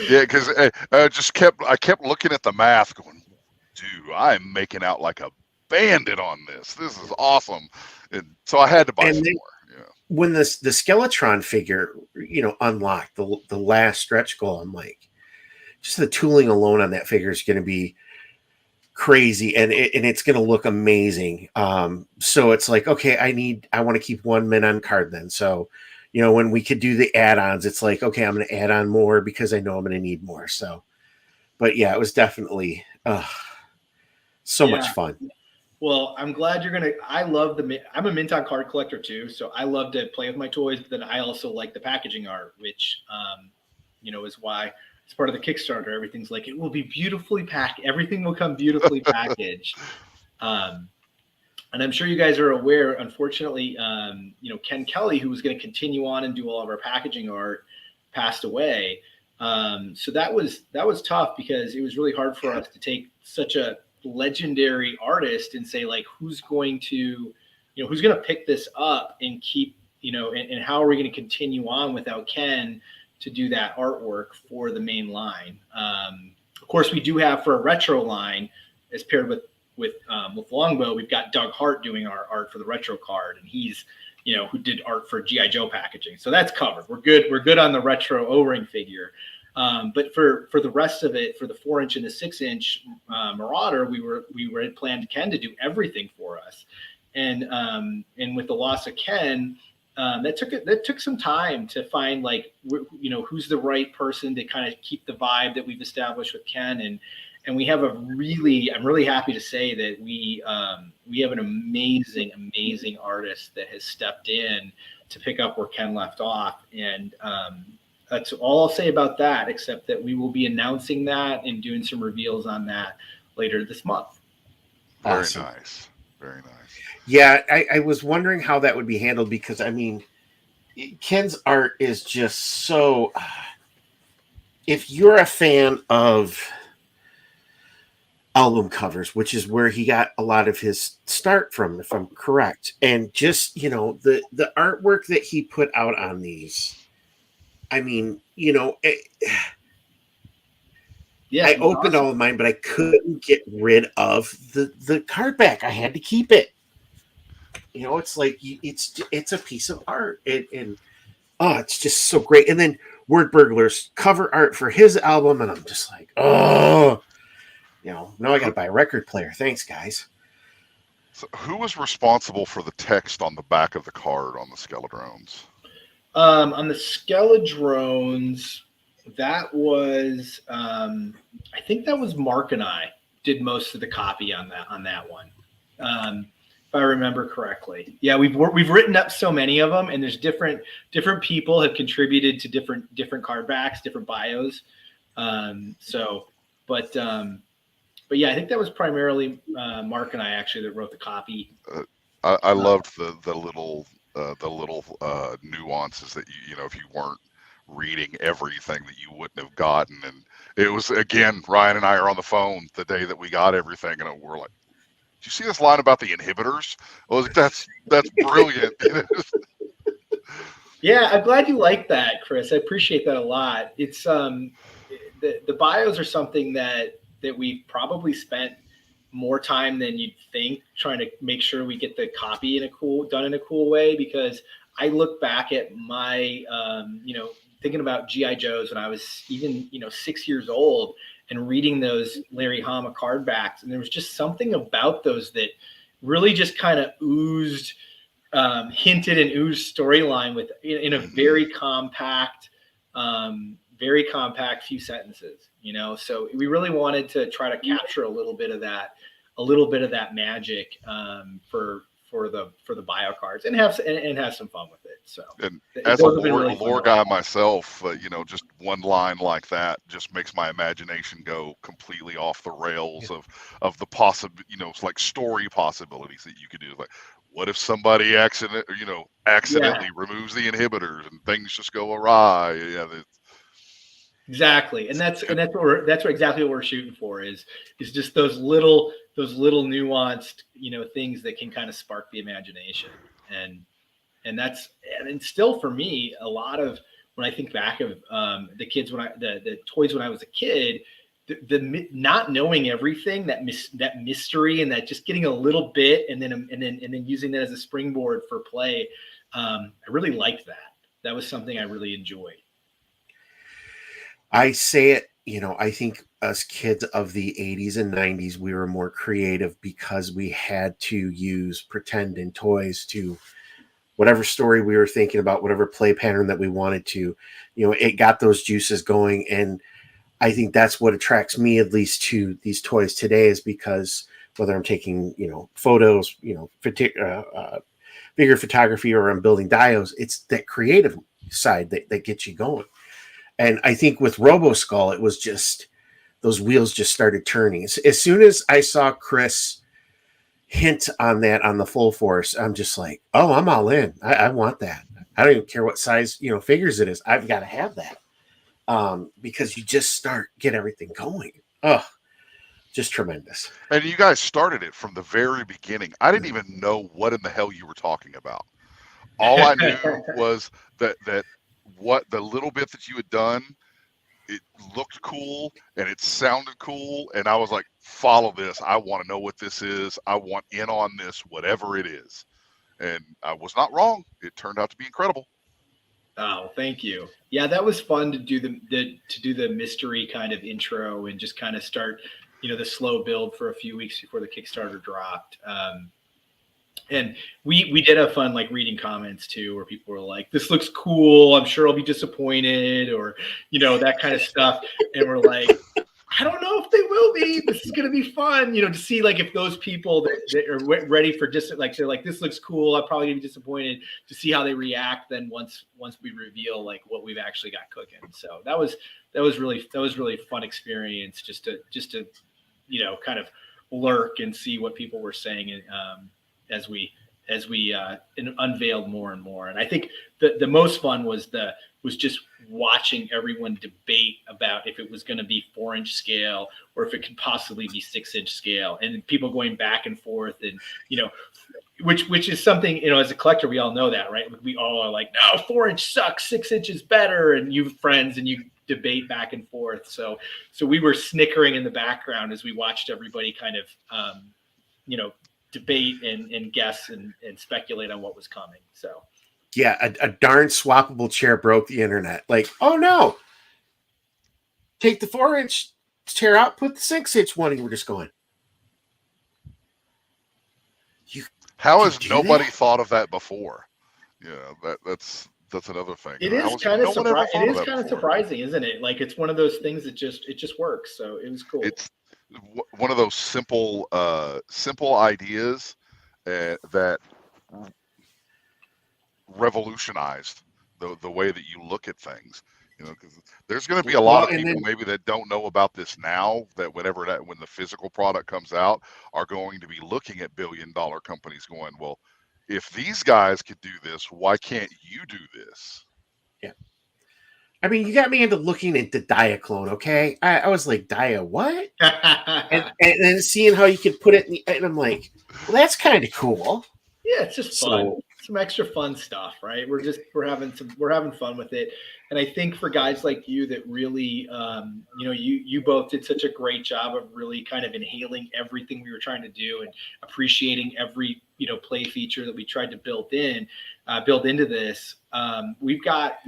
Yeah, because I kept looking at the math, going, dude, I'm making out like a bandit on this. This is awesome. And so I had to buy some more. Yeah. When the Skeletron figure, unlocked the last stretch goal, I'm like, just the tooling alone on that figure is going to be crazy, and it's going to look amazing. So it's like, okay, I want to keep one min on card then. So, when we could do the add-ons, it's like, okay, I'm going to add on more because I know I'm going to need more. So, but yeah, it was definitely so much fun. Well, I'm glad I'm a mint on card collector too. So I love to play with my toys, but then I also like the packaging art, which, is why it's part of the Kickstarter. Everything's like, it will be beautifully packed. Everything will come beautifully packaged. And I'm sure you guys are aware, unfortunately, Ken Kelly, who was going to continue on and do all of our packaging art, passed away. So that was tough, because it was really hard for us to take such a legendary artist and say, like, who's going to pick this up and keep, and how are we going to continue on without Ken to do that artwork for the main line. Of course, we do have, for a retro line, as paired with Longbow, we've got Doug Hart doing our art for the retro card, and he's, who did art for G.I. Joe packaging. So that's covered. We're good on the retro O-ring figure. But for the rest of it, for the 4-inch and the 6-inch Marauder, we had planned Ken to do everything for us. And with the loss of Ken, that took some time to find, like, who's the right person to kind of keep the vibe that we've established with Ken. And we have I'm really happy to say that we have an amazing artist that has stepped in to pick up where Ken left off. And that's all I'll say about that, except that we will be announcing that and doing some reveals on that later this month. Awesome. Very nice. Very nice. Yeah, I was wondering how that would be handled, because I mean, Ken's art is just so. If you're a fan of album covers, which is where he got a lot of his start from, if I'm correct, and just, you know, the artwork that he put out on these, I mean, you know, Yeah, I opened awesome. all of mine, but I couldn't get rid of the card back. I had to keep it. You know, it's like it's a piece of art, and oh, it's just so great. And then Word Burglar's cover art for his album, and I'm just like, oh, you know, now I got to buy a record player. Thanks, guys. So who was responsible for the text on the back of the card on the Skeledrones? On the Skeledrones, that was I think that was Mark and I did most of the copy on that one. If I remember correctly. Yeah, we've written up so many of them, and there's different people have contributed to different card backs, different bios. But yeah, I think that was primarily Mark and I actually that wrote the copy. I loved the little nuances that you know, if you weren't reading everything, that you wouldn't have gotten. And it was, again, Ryan and I are on the phone the day that we got everything, and we're like, "Did you see this line about the inhibitors?" I was like, that's brilliant. Yeah, I'm glad you like that, Chris. I appreciate that a lot. It's the bios are something that we've probably spent more time than you'd think trying to make sure we get the copy done in a cool way, because I look back at my thinking about GI Joes when I was even 6 years old and reading those Larry Hama card backs, and there was just something about those that really just kind of oozed, hinted and oozed storyline with in a very compact few sentences, so we really wanted to try to capture a little bit of that magic for the bio cards and have some fun with it. So, and as a lore guy myself, just one line like that just makes my imagination go completely off the rails of the possible, like story possibilities that you could do. Like, what if somebody accidentally removes the inhibitors and things just go awry? Yeah, exactly, and that's exactly what we're shooting for is just those little nuanced things that can kind of spark the imagination, and still for me, a lot of when I think back of the toys when I was a kid, the not knowing everything, that mystery, and that just getting a little bit and then using that as a springboard for play, I really liked that. That was something I really enjoyed. I say it, I think us kids of the 80s and 90s, we were more creative because we had to use pretend and toys to whatever story we were thinking about, whatever play pattern that we wanted to, it got those juices going. And I think that's what attracts me, at least, to these toys today, is because whether I'm taking, photos, figure photography, or I'm building dios, it's that creative side that gets you going. And I think with RoboSkull, it was just those wheels just started turning. As soon as I saw Chris hint on that on the Full Force, I'm just like, oh, I'm all in. I want that. I don't even care what size figures it is. I've got to have that, because you just get everything going. Oh, just tremendous. And you guys started it from the very beginning. I didn't even know what in the hell you were talking about. All I knew was that what the little bit that you had done, it looked cool and it sounded cool, and I was like, follow this. I want to know what this is. I want in on this, whatever it is. And I was not wrong. It turned out to be incredible. Oh, thank you. Yeah, that was fun to do the mystery kind of intro and just kind of start, the slow build for a few weeks before the Kickstarter dropped. And we did have fun, like, reading comments too, where people were like, "This looks cool. I'm sure I'll be disappointed," or that kind of stuff. And we're like, I don't know if they will be. This is going to be fun, to see like if those people that are ready for just like, they're like, this looks cool. I'm probably gonna be disappointed to see how they react. Then once we reveal like what we've actually got cooking. So that was really fun experience just to kind of lurk and see what people were saying as we unveiled more and more. And I think the most fun was just watching everyone debate about if it was going to be 4-inch scale or if it could possibly be 6-inch scale, and people going back and forth, and which is something, as a collector, we all know that, right? We all are like, no, 4-inch sucks, 6-inch is better, and you have friends and you debate back and forth. So we were snickering in the background as we watched everybody kind of debate and guess and speculate on what was coming. So yeah, a darn swappable chair broke the internet. Like, oh no, take the 4-inch chair out, put the 6-inch one, and we're just going, how has nobody thought of that before? That's another thing. It is kind of surprising. It is kind of surprising, isn't it? Like, it's one of those things that just works. So it was cool. It's one of those simple ideas that revolutionized the way that you look at things. Because there's going to be a lot of people maybe that don't know about this now, that when the physical product comes out, are going to be looking at billion-dollar companies going, well, if these guys could do this, why can't you do this? Yeah. I mean, you got me into looking into Diaclone, okay? I was like, Dia what? and then seeing how you could put it in and I'm like, well, that's kind of cool. Yeah, it's just fun. Some extra fun stuff, right? We're having fun with it. And I think for guys like you that really, you both did such a great job of really kind of inhaling everything we were trying to do and appreciating every, play feature that we tried to build into this. We've got,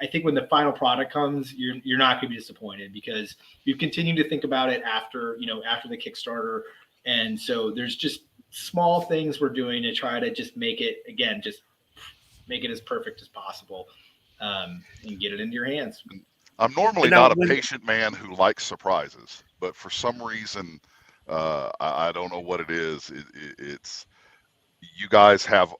I think when the final product comes, you're not going to be disappointed, because we've continued to think about it after the Kickstarter. And so there's just small things we're doing to try to just make it as perfect as possible, and get it into your hands. I'm normally not a patient man who likes surprises, but for some reason, I don't know what it is. It's you guys have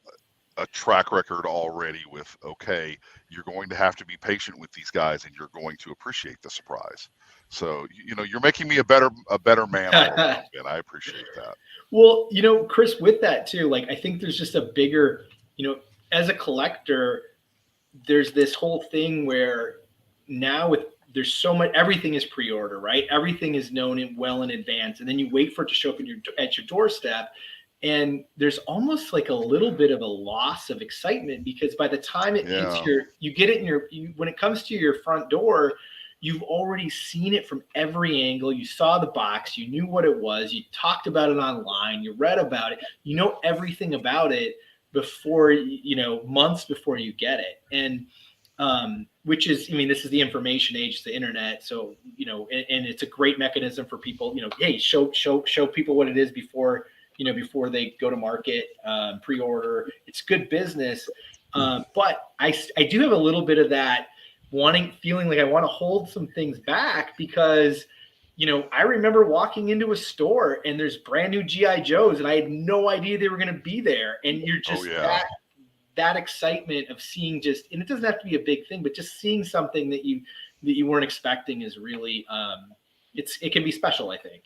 a track record already with, okay, you're going to have to be patient with these guys and you're going to appreciate the surprise. So, you're making me a better man. And I appreciate that. Well, Chris, with that too, like, I think there's just a bigger, as a collector, there's this whole thing where now there's so much, everything is pre-order, right? Everything is known well in advance. And then you wait for it to show up at your doorstep. And there's almost like a little bit of a loss of excitement, because by the time it hits when it comes to your front door, you've already seen it from every angle. You saw the box, you knew what it was, you talked about it online, you read about it, everything about it before, months before you get it. And which is, this is the information age, it's the internet. So, and it's a great mechanism for people, hey, show people what it is before they go to market, pre-order. It's good business. But I do have a little bit of that feeling like I want to hold some things back, because, I remember walking into a store and there's brand new G.I. Joes and I had no idea they were going to be there. And you're just that excitement of seeing and it doesn't have to be a big thing, but just seeing something that you weren't expecting is really, it can be special, I think.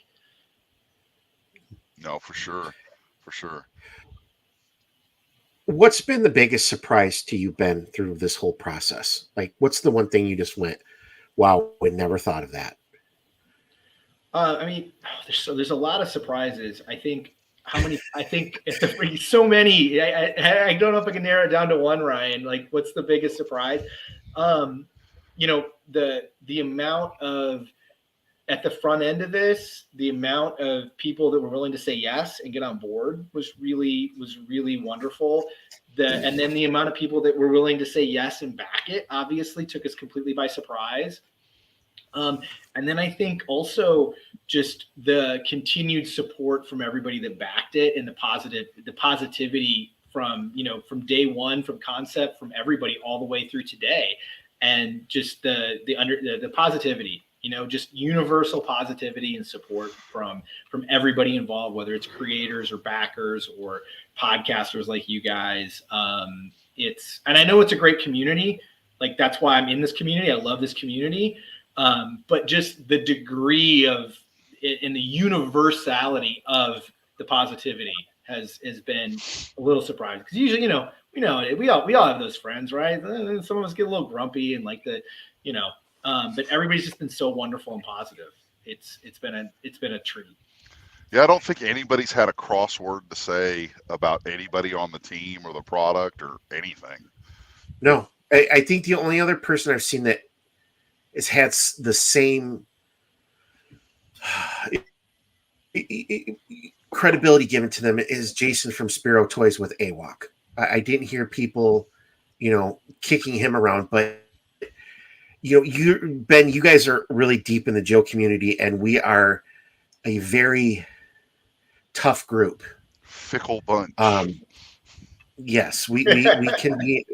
No, for sure. What's been the biggest surprise to you, Ben, through this whole process? Like, what's the one thing you just went, wow, we never thought of that? There's a lot of surprises. I think so many. I don't know if I can narrow it down to one, Ryan. Like, what's the biggest surprise? The amount of, at the front end of this, the amount of people that were willing to say yes and get on board was really wonderful. And then the amount of people that were willing to say yes and back it obviously took us completely by surprise. And then I think also just the continued support from everybody that backed it, and the positivity from day one, from concept, from everybody all the way through today, and just the positivity. just universal positivity and support from everybody involved, whether it's creators or backers or podcasters like you guys. And I know it's a great community. Like, that's why I'm in this community. I love this community. But just the degree of it and the universality of the positivity has been a little surprising, because usually, we all have those friends, right? Some of us get a little grumpy and like but everybody's just been so wonderful and positive. It's been a treat. Yeah, I don't think anybody's had a crossword to say about anybody on the team or the product or anything. No, I think the only other person I've seen that has had the same credibility given to them is Jason from Spiro Toys with AWOC. I didn't hear people, kicking him around, but Ben, you guys are really deep in the Joe community, and we are a very tough group. Fickle bunch. Yes, we can be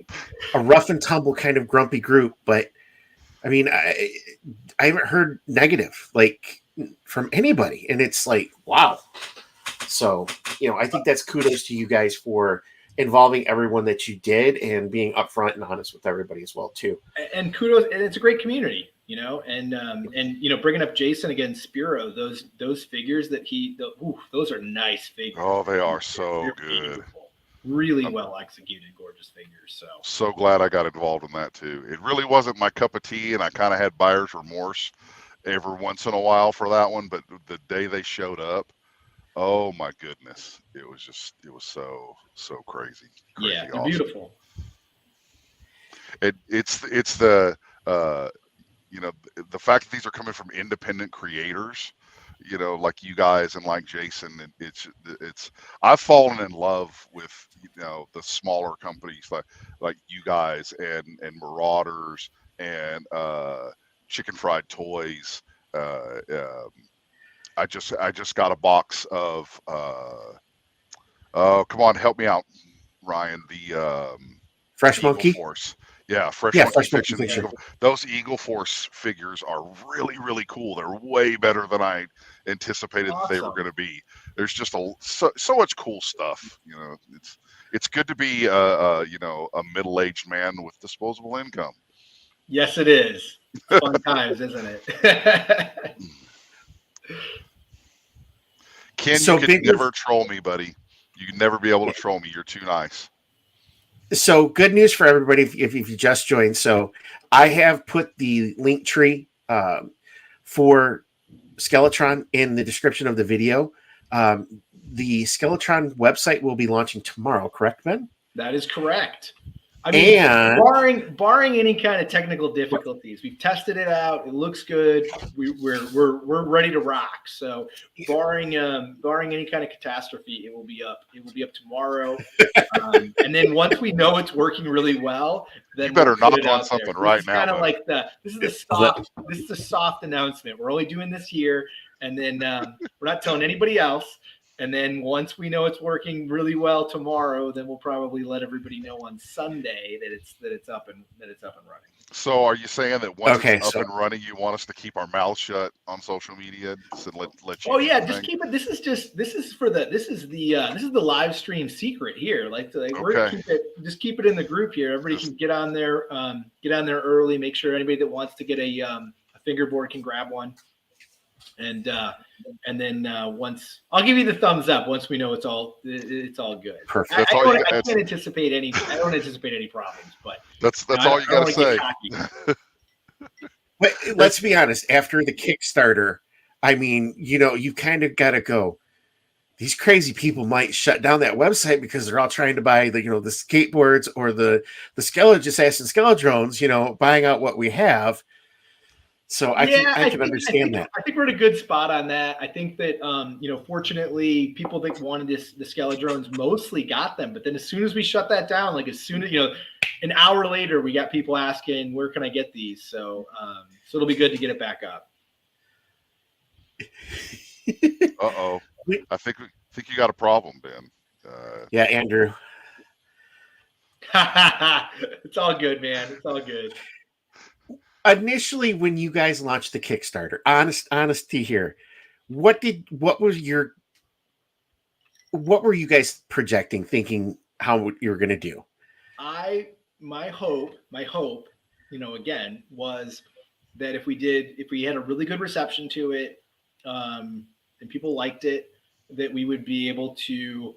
a rough and tumble kind of grumpy group, but I mean, I haven't heard negative like from anybody, and it's like, wow. So, I think that's kudos to you guys for involving everyone that you did and being upfront and honest with everybody as well too. And kudos, and it's a great community, and bringing up Jason again, Spiro, those figures that those are nice figures. Oh, they are so They're good. beautiful. Really well executed, gorgeous figures. So glad I got involved in that too. It really wasn't my cup of tea, and I kind of had buyer's remorse every once in a while for that one. But the day they showed up, oh my goodness, it was so crazy. Yeah, they're awesome. beautiful. It's the the fact that these are coming from independent creators, like you guys and like Jason, and it's I've fallen in love with the smaller companies like you guys and Marauders and Chicken Fried Toys. I just got a box of come on, help me out, Ryan. The Fresh Eagle Monkey Force. Yeah, Fresh Monkey Fiction. Fiction. Those Eagle Force figures are really, really cool. They're way better than I anticipated that they were going to be. There's just so much cool stuff. It's good to be a middle-aged man with disposable income. Yes, it is. Fun times, isn't it? Ken, you could never troll me, buddy. You can never be able to troll me. You're too nice. So good news for everybody if you just joined. So I have put the link tree for Skeletron in the description of the video. The Skeletron website will be launching tomorrow, correct, Ben? That is correct. I mean, barring any kind of technical difficulties, we've tested it out. It looks good. We're ready to rock. So, barring any kind of catastrophe, it will be up. It will be up tomorrow. And then once we know it's working really well, then you better knock on something right now. Kind of like this is the soft announcement. We're only doing this here, and then we're not telling anybody else. And then once we know it's working really well tomorrow, then we'll probably let everybody know on Sunday that it's up and running. So, are you saying that once it's up and running, you want us to keep our mouths shut on social media? So let you. Oh yeah, just keep it. This is the live stream secret here. We're gonna keep it in the group here. Everybody can get on there early. Make sure anybody that wants to get a fingerboard can grab one. And then once I'll give you the thumbs up once we know it's all good. Perfect. I don't anticipate any problems, but that's all you got to say. But let's be honest. After the Kickstarter, I mean, you kind of got to go. These crazy people might shut down that website because they're all trying to buy the skateboards or the Assassin Skeledrones. Buying out what we have. So I can understand that. I think we're in a good spot on that. I think that fortunately, people that wanted the Skeledrones mostly got them. But then as soon as we shut that down, like as soon as an hour later, we got people asking, "Where can I get these?" So it'll be good to get it back up. Uh-oh. I think you got a problem, Ben. Yeah, Andrew. It's all good, man. It's all good. initially when you guys launched the Kickstarter, honesty here, what were you guys projecting, thinking how you were going to do? My hope, again, was that if we had a really good reception to it, and people liked it, that we would be able to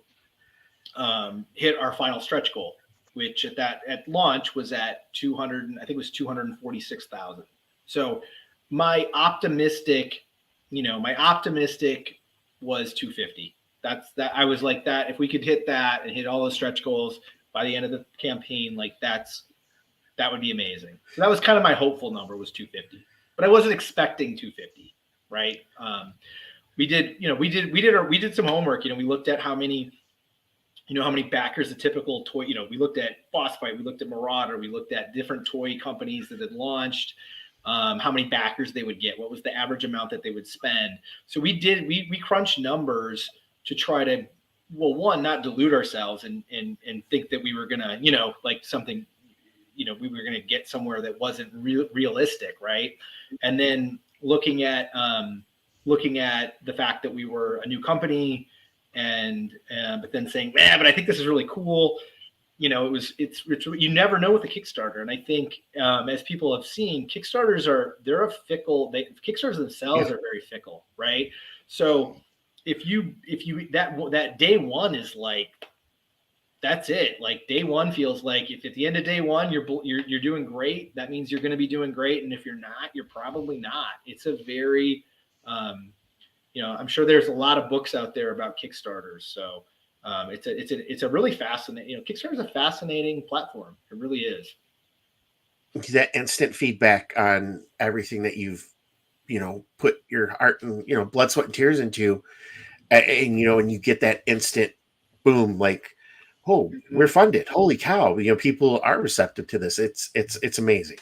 hit our final stretch goal, which at launch was at 200, I think it was 246,000. So my optimistic was 250. I was like that. If we could hit that and hit all those stretch goals by the end of the campaign, like that would be amazing. So that was kind of my hopeful number, was 250, but I wasn't expecting 250. Right. We did some homework. We looked at how many backers a typical toy, we looked at Boss Fight, we looked at Marauder, we looked at different toy companies that had launched, how many backers they would get, what was the average amount that they would spend. So we crunched numbers to try to, well, one, not delude ourselves and think that we were gonna, like something, we were gonna get somewhere that wasn't realistic, right? And then looking at the fact that we were a new company, but then saying, man, but I think this is really cool. It's you never know with the Kickstarter. And I think, as people have seen, Kickstarters Kickstarters themselves are very fickle, right? So if you that day one is like, that's it. Like day one feels like, if at the end of day one you're doing great, that means you're going to be doing great. And if you're not, you're probably not. It's a very, I'm sure there's a lot of books out there about Kickstarters. So it's a really fascinating, Kickstarter is a fascinating platform. It really is. That instant feedback on everything that you've, put your heart and, blood, sweat, and tears into, and you get that instant boom, like, oh, we're funded. Holy cow. People are receptive to this. It's amazing.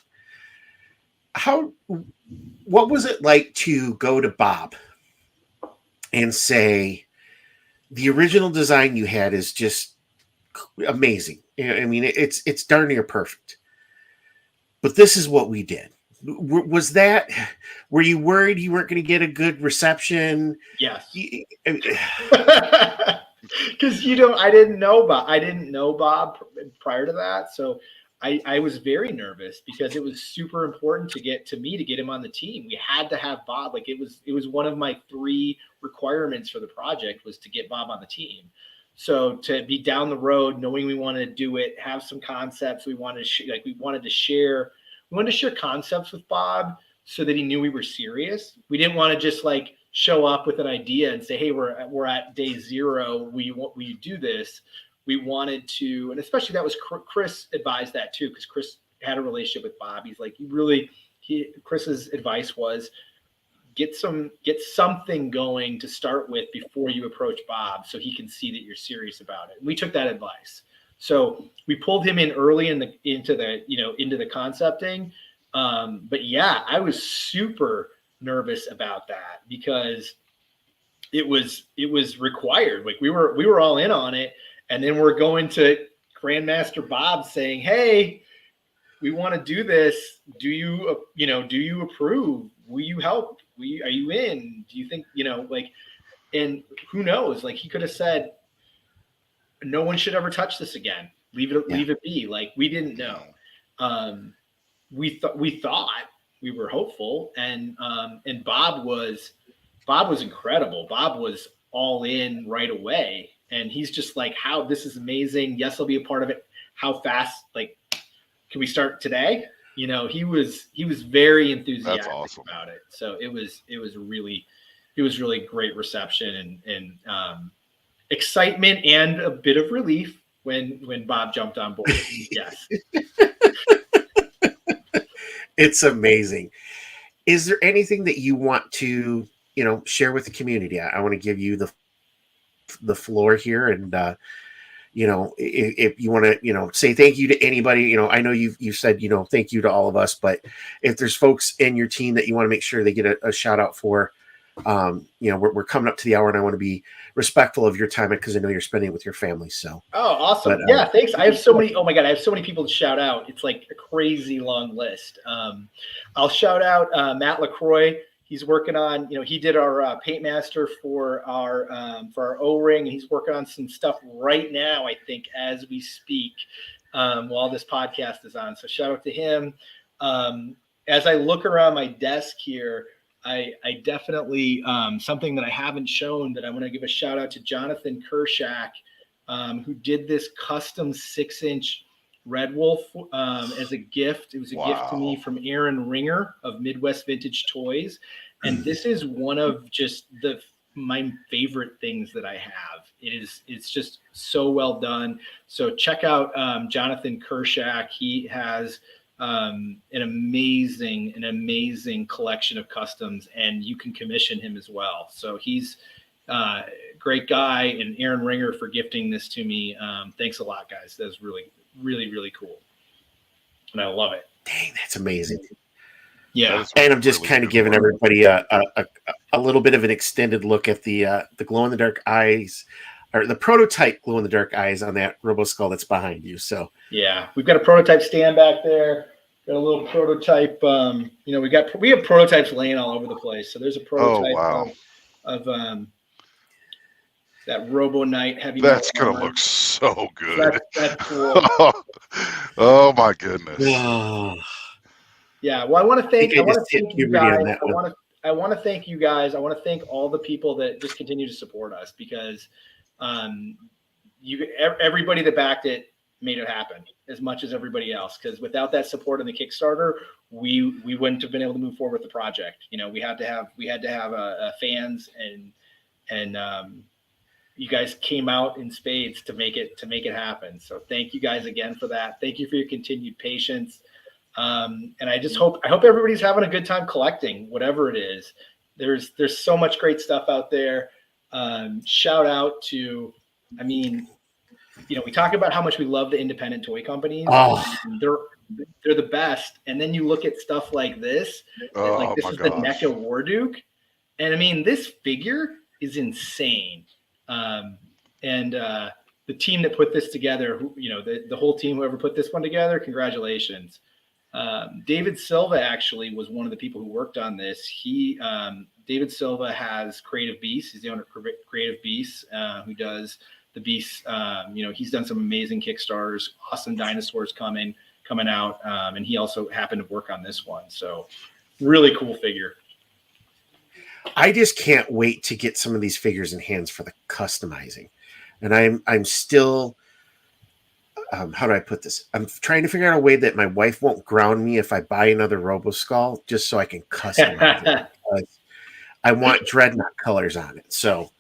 What was it like to go to Bob and say, the original design you had is just amazing. I mean, it's darn near perfect, but this is what we did. Were you worried you weren't going to get a good reception? Yes. Because I didn't know Bob prior to that. So I was very nervous because it was super important to get him on the team. We had to have Bob. Like it was one of my 3 requirements for the project, was to get Bob on the team. So to be down the road, knowing we wanted to do it, have some concepts, we wanted to share concepts with Bob so that he knew we were serious. We didn't want to just like show up with an idea and say, hey, we're at day 0. Will you do this? We wanted to, and especially that was Chris advised that too, because Chris had a relationship with Bob. He's like, Chris's advice was get something going to start with before you approach Bob, so he can see that you're serious about it. And we took that advice. So we pulled him in early into the concepting. But yeah, I was super nervous about that because it was required. Like we were all in on it. And then we're going to Grandmaster Bob saying, hey, we want to do this. Do you approve? Will you help? Are you in? Do you think, and who knows? Like he could have said, no one should ever touch this again. Leave it be. Like we didn't know. We thought, we were hopeful. And Bob was incredible. Bob was all in right away. And he's just like, how, this is amazing. Yes, I'll be a part of it. How fast, like, can we start today? He was very enthusiastic about it. So it was really great reception and excitement and a bit of relief when Bob jumped on board. Yes. It's amazing. Is there anything that you want to, share with the community? I want to give you the floor here, and if you want to say thank you to anybody, I know you said thank you to all of us, but if there's folks in your team that you want to make sure they get a shout out for, we're coming up to the hour, and I want to be respectful of your time because I know you're spending it with your family. So, awesome. Yeah, thanks. I have so many. Oh my God, I have so many people to shout out. It's like a crazy long list. I'll shout out Matt LaCroix. He's working on, he did our paint master for our O-ring, and he's working on some stuff right now, I think, as we speak, while this podcast is on. So shout out to him. As I look around my desk here, I definitely, something that I haven't shown that I want to give a shout out to Jonathan Kershak, who did this custom 6-inch Red Wolf as a gift. It was a gift to me from Aaron Ringer of Midwest Vintage Toys. And this is one of just my favorite things that I have. It's just so well done. So check out Jonathan Kershak. He has an amazing collection of customs, and you can commission him as well. So he's a great guy, and Aaron Ringer for gifting this to me. Thanks a lot, guys. That's really, really, really cool. And I love it. Dang, that's amazing. Yeah. And I'm just kind of giving everybody a little bit of an extended look at the glow in the dark eyes, or the prototype glow in the dark eyes on that Robo Skull that's behind you. So yeah, we've got a prototype stand back there. Got a little prototype. We have prototypes laying all over the place. So there's a prototype of that Robo Knight heavy. That's gonna look so good. That's cool. Oh my goodness. Yeah. Well, I want to thank you guys. I want to thank you guys. I want to thank all the people that just continue to support us, because everybody that backed it made it happen as much as everybody else. Because without that support in the Kickstarter, we wouldn't have been able to move forward with the project. We had to have fans, and you guys came out in spades to make it happen. So thank you guys again for that. Thank you for your continued patience. And I hope everybody's having a good time collecting whatever it is. There's so much great stuff out there. Shout out to, we talk about how much we love the independent toy companies. They're the best. And then you look at stuff like this, this is the NECA Warduke. And this figure is insane. The team that put this together, the whole team, whoever put this one together, congratulations. David Silva actually was one of the people who worked on this. David Silva has Creative Beasts. He's the owner of Creative Beasts, who does the Beasts. He's done some amazing Kickstarters, awesome dinosaurs coming out. And he also happened to work on this one. So really cool figure. I just can't wait to get some of these figures in hands for the customizing. And I'm still, how do I put this? I'm trying to figure out a way that my wife won't ground me if I buy another Robo Skull, just so I can customize it. I want Dreadnought colors on it. So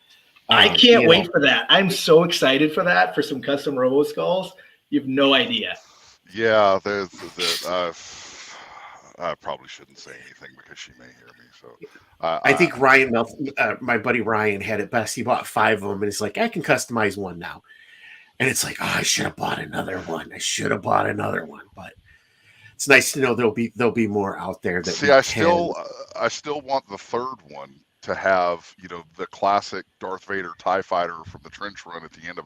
I can't wait for that. I'm so excited for that, for some custom Robo Skulls. You have no idea. Yeah, I probably shouldn't say anything because she may hear me. So I think Ryan, my buddy Ryan, had it best. He bought 5 of them, and it's like, I can customize one now. And it's like, I should have bought another one. But it's nice to know there'll be more out there. I still want the third one to have, the classic Darth Vader TIE fighter from the trench run at the end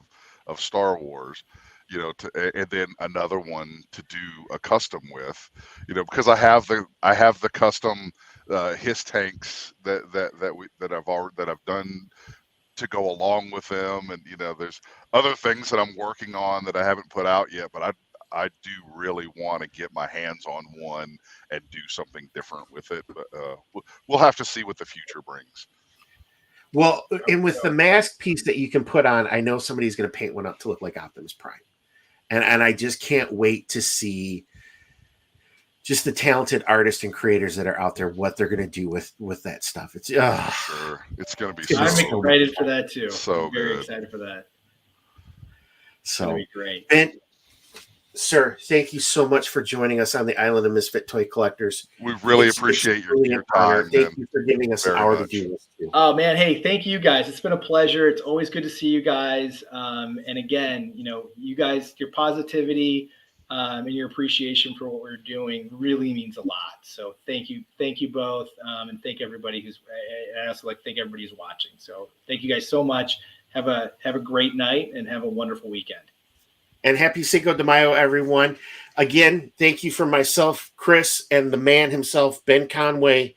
of Star Wars. And then another one to do a custom with, because I have the custom his tanks that I've done to go along with them, and there's other things that I'm working on that I haven't put out yet, but I do really want to get my hands on one and do something different with it, but we'll have to see what the future brings. Well, and with the mask piece that you can put on, I know somebody's going to paint one up to look like Optimus Prime. And I just can't wait to see just the talented artists and creators that are out there, what they're going to do with that stuff. It's sure. It's going to be I'm excited for that too. So very excited for that. So it's going to be great. And sir, thank you so much for joining us on the Island of Misfit Toy Collectors. We really appreciate your time. Thank you for giving us an hour to do this too. Oh man, hey, thank you guys. It's been a pleasure. It's always good to see you guys. And again, you guys, your positivity, and your appreciation for what we're doing really means a lot. So thank you both, and thank everybody I also like to thank everybody who's watching. So thank you guys so much. Have a great night and have a wonderful weekend. And happy Cinco de Mayo, everyone. Again, thank you from myself, Chris, and the man himself, Ben Conway.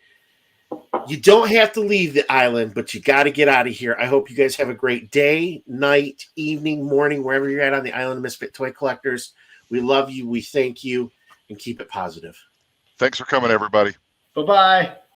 You don't have to leave the island, but you got to get out of here. I hope you guys have a great day, night, evening, morning, wherever you're at on the island of Misfit Toy Collectors. We love you. We thank you, and keep it positive. Thanks for coming, everybody. Bye-bye.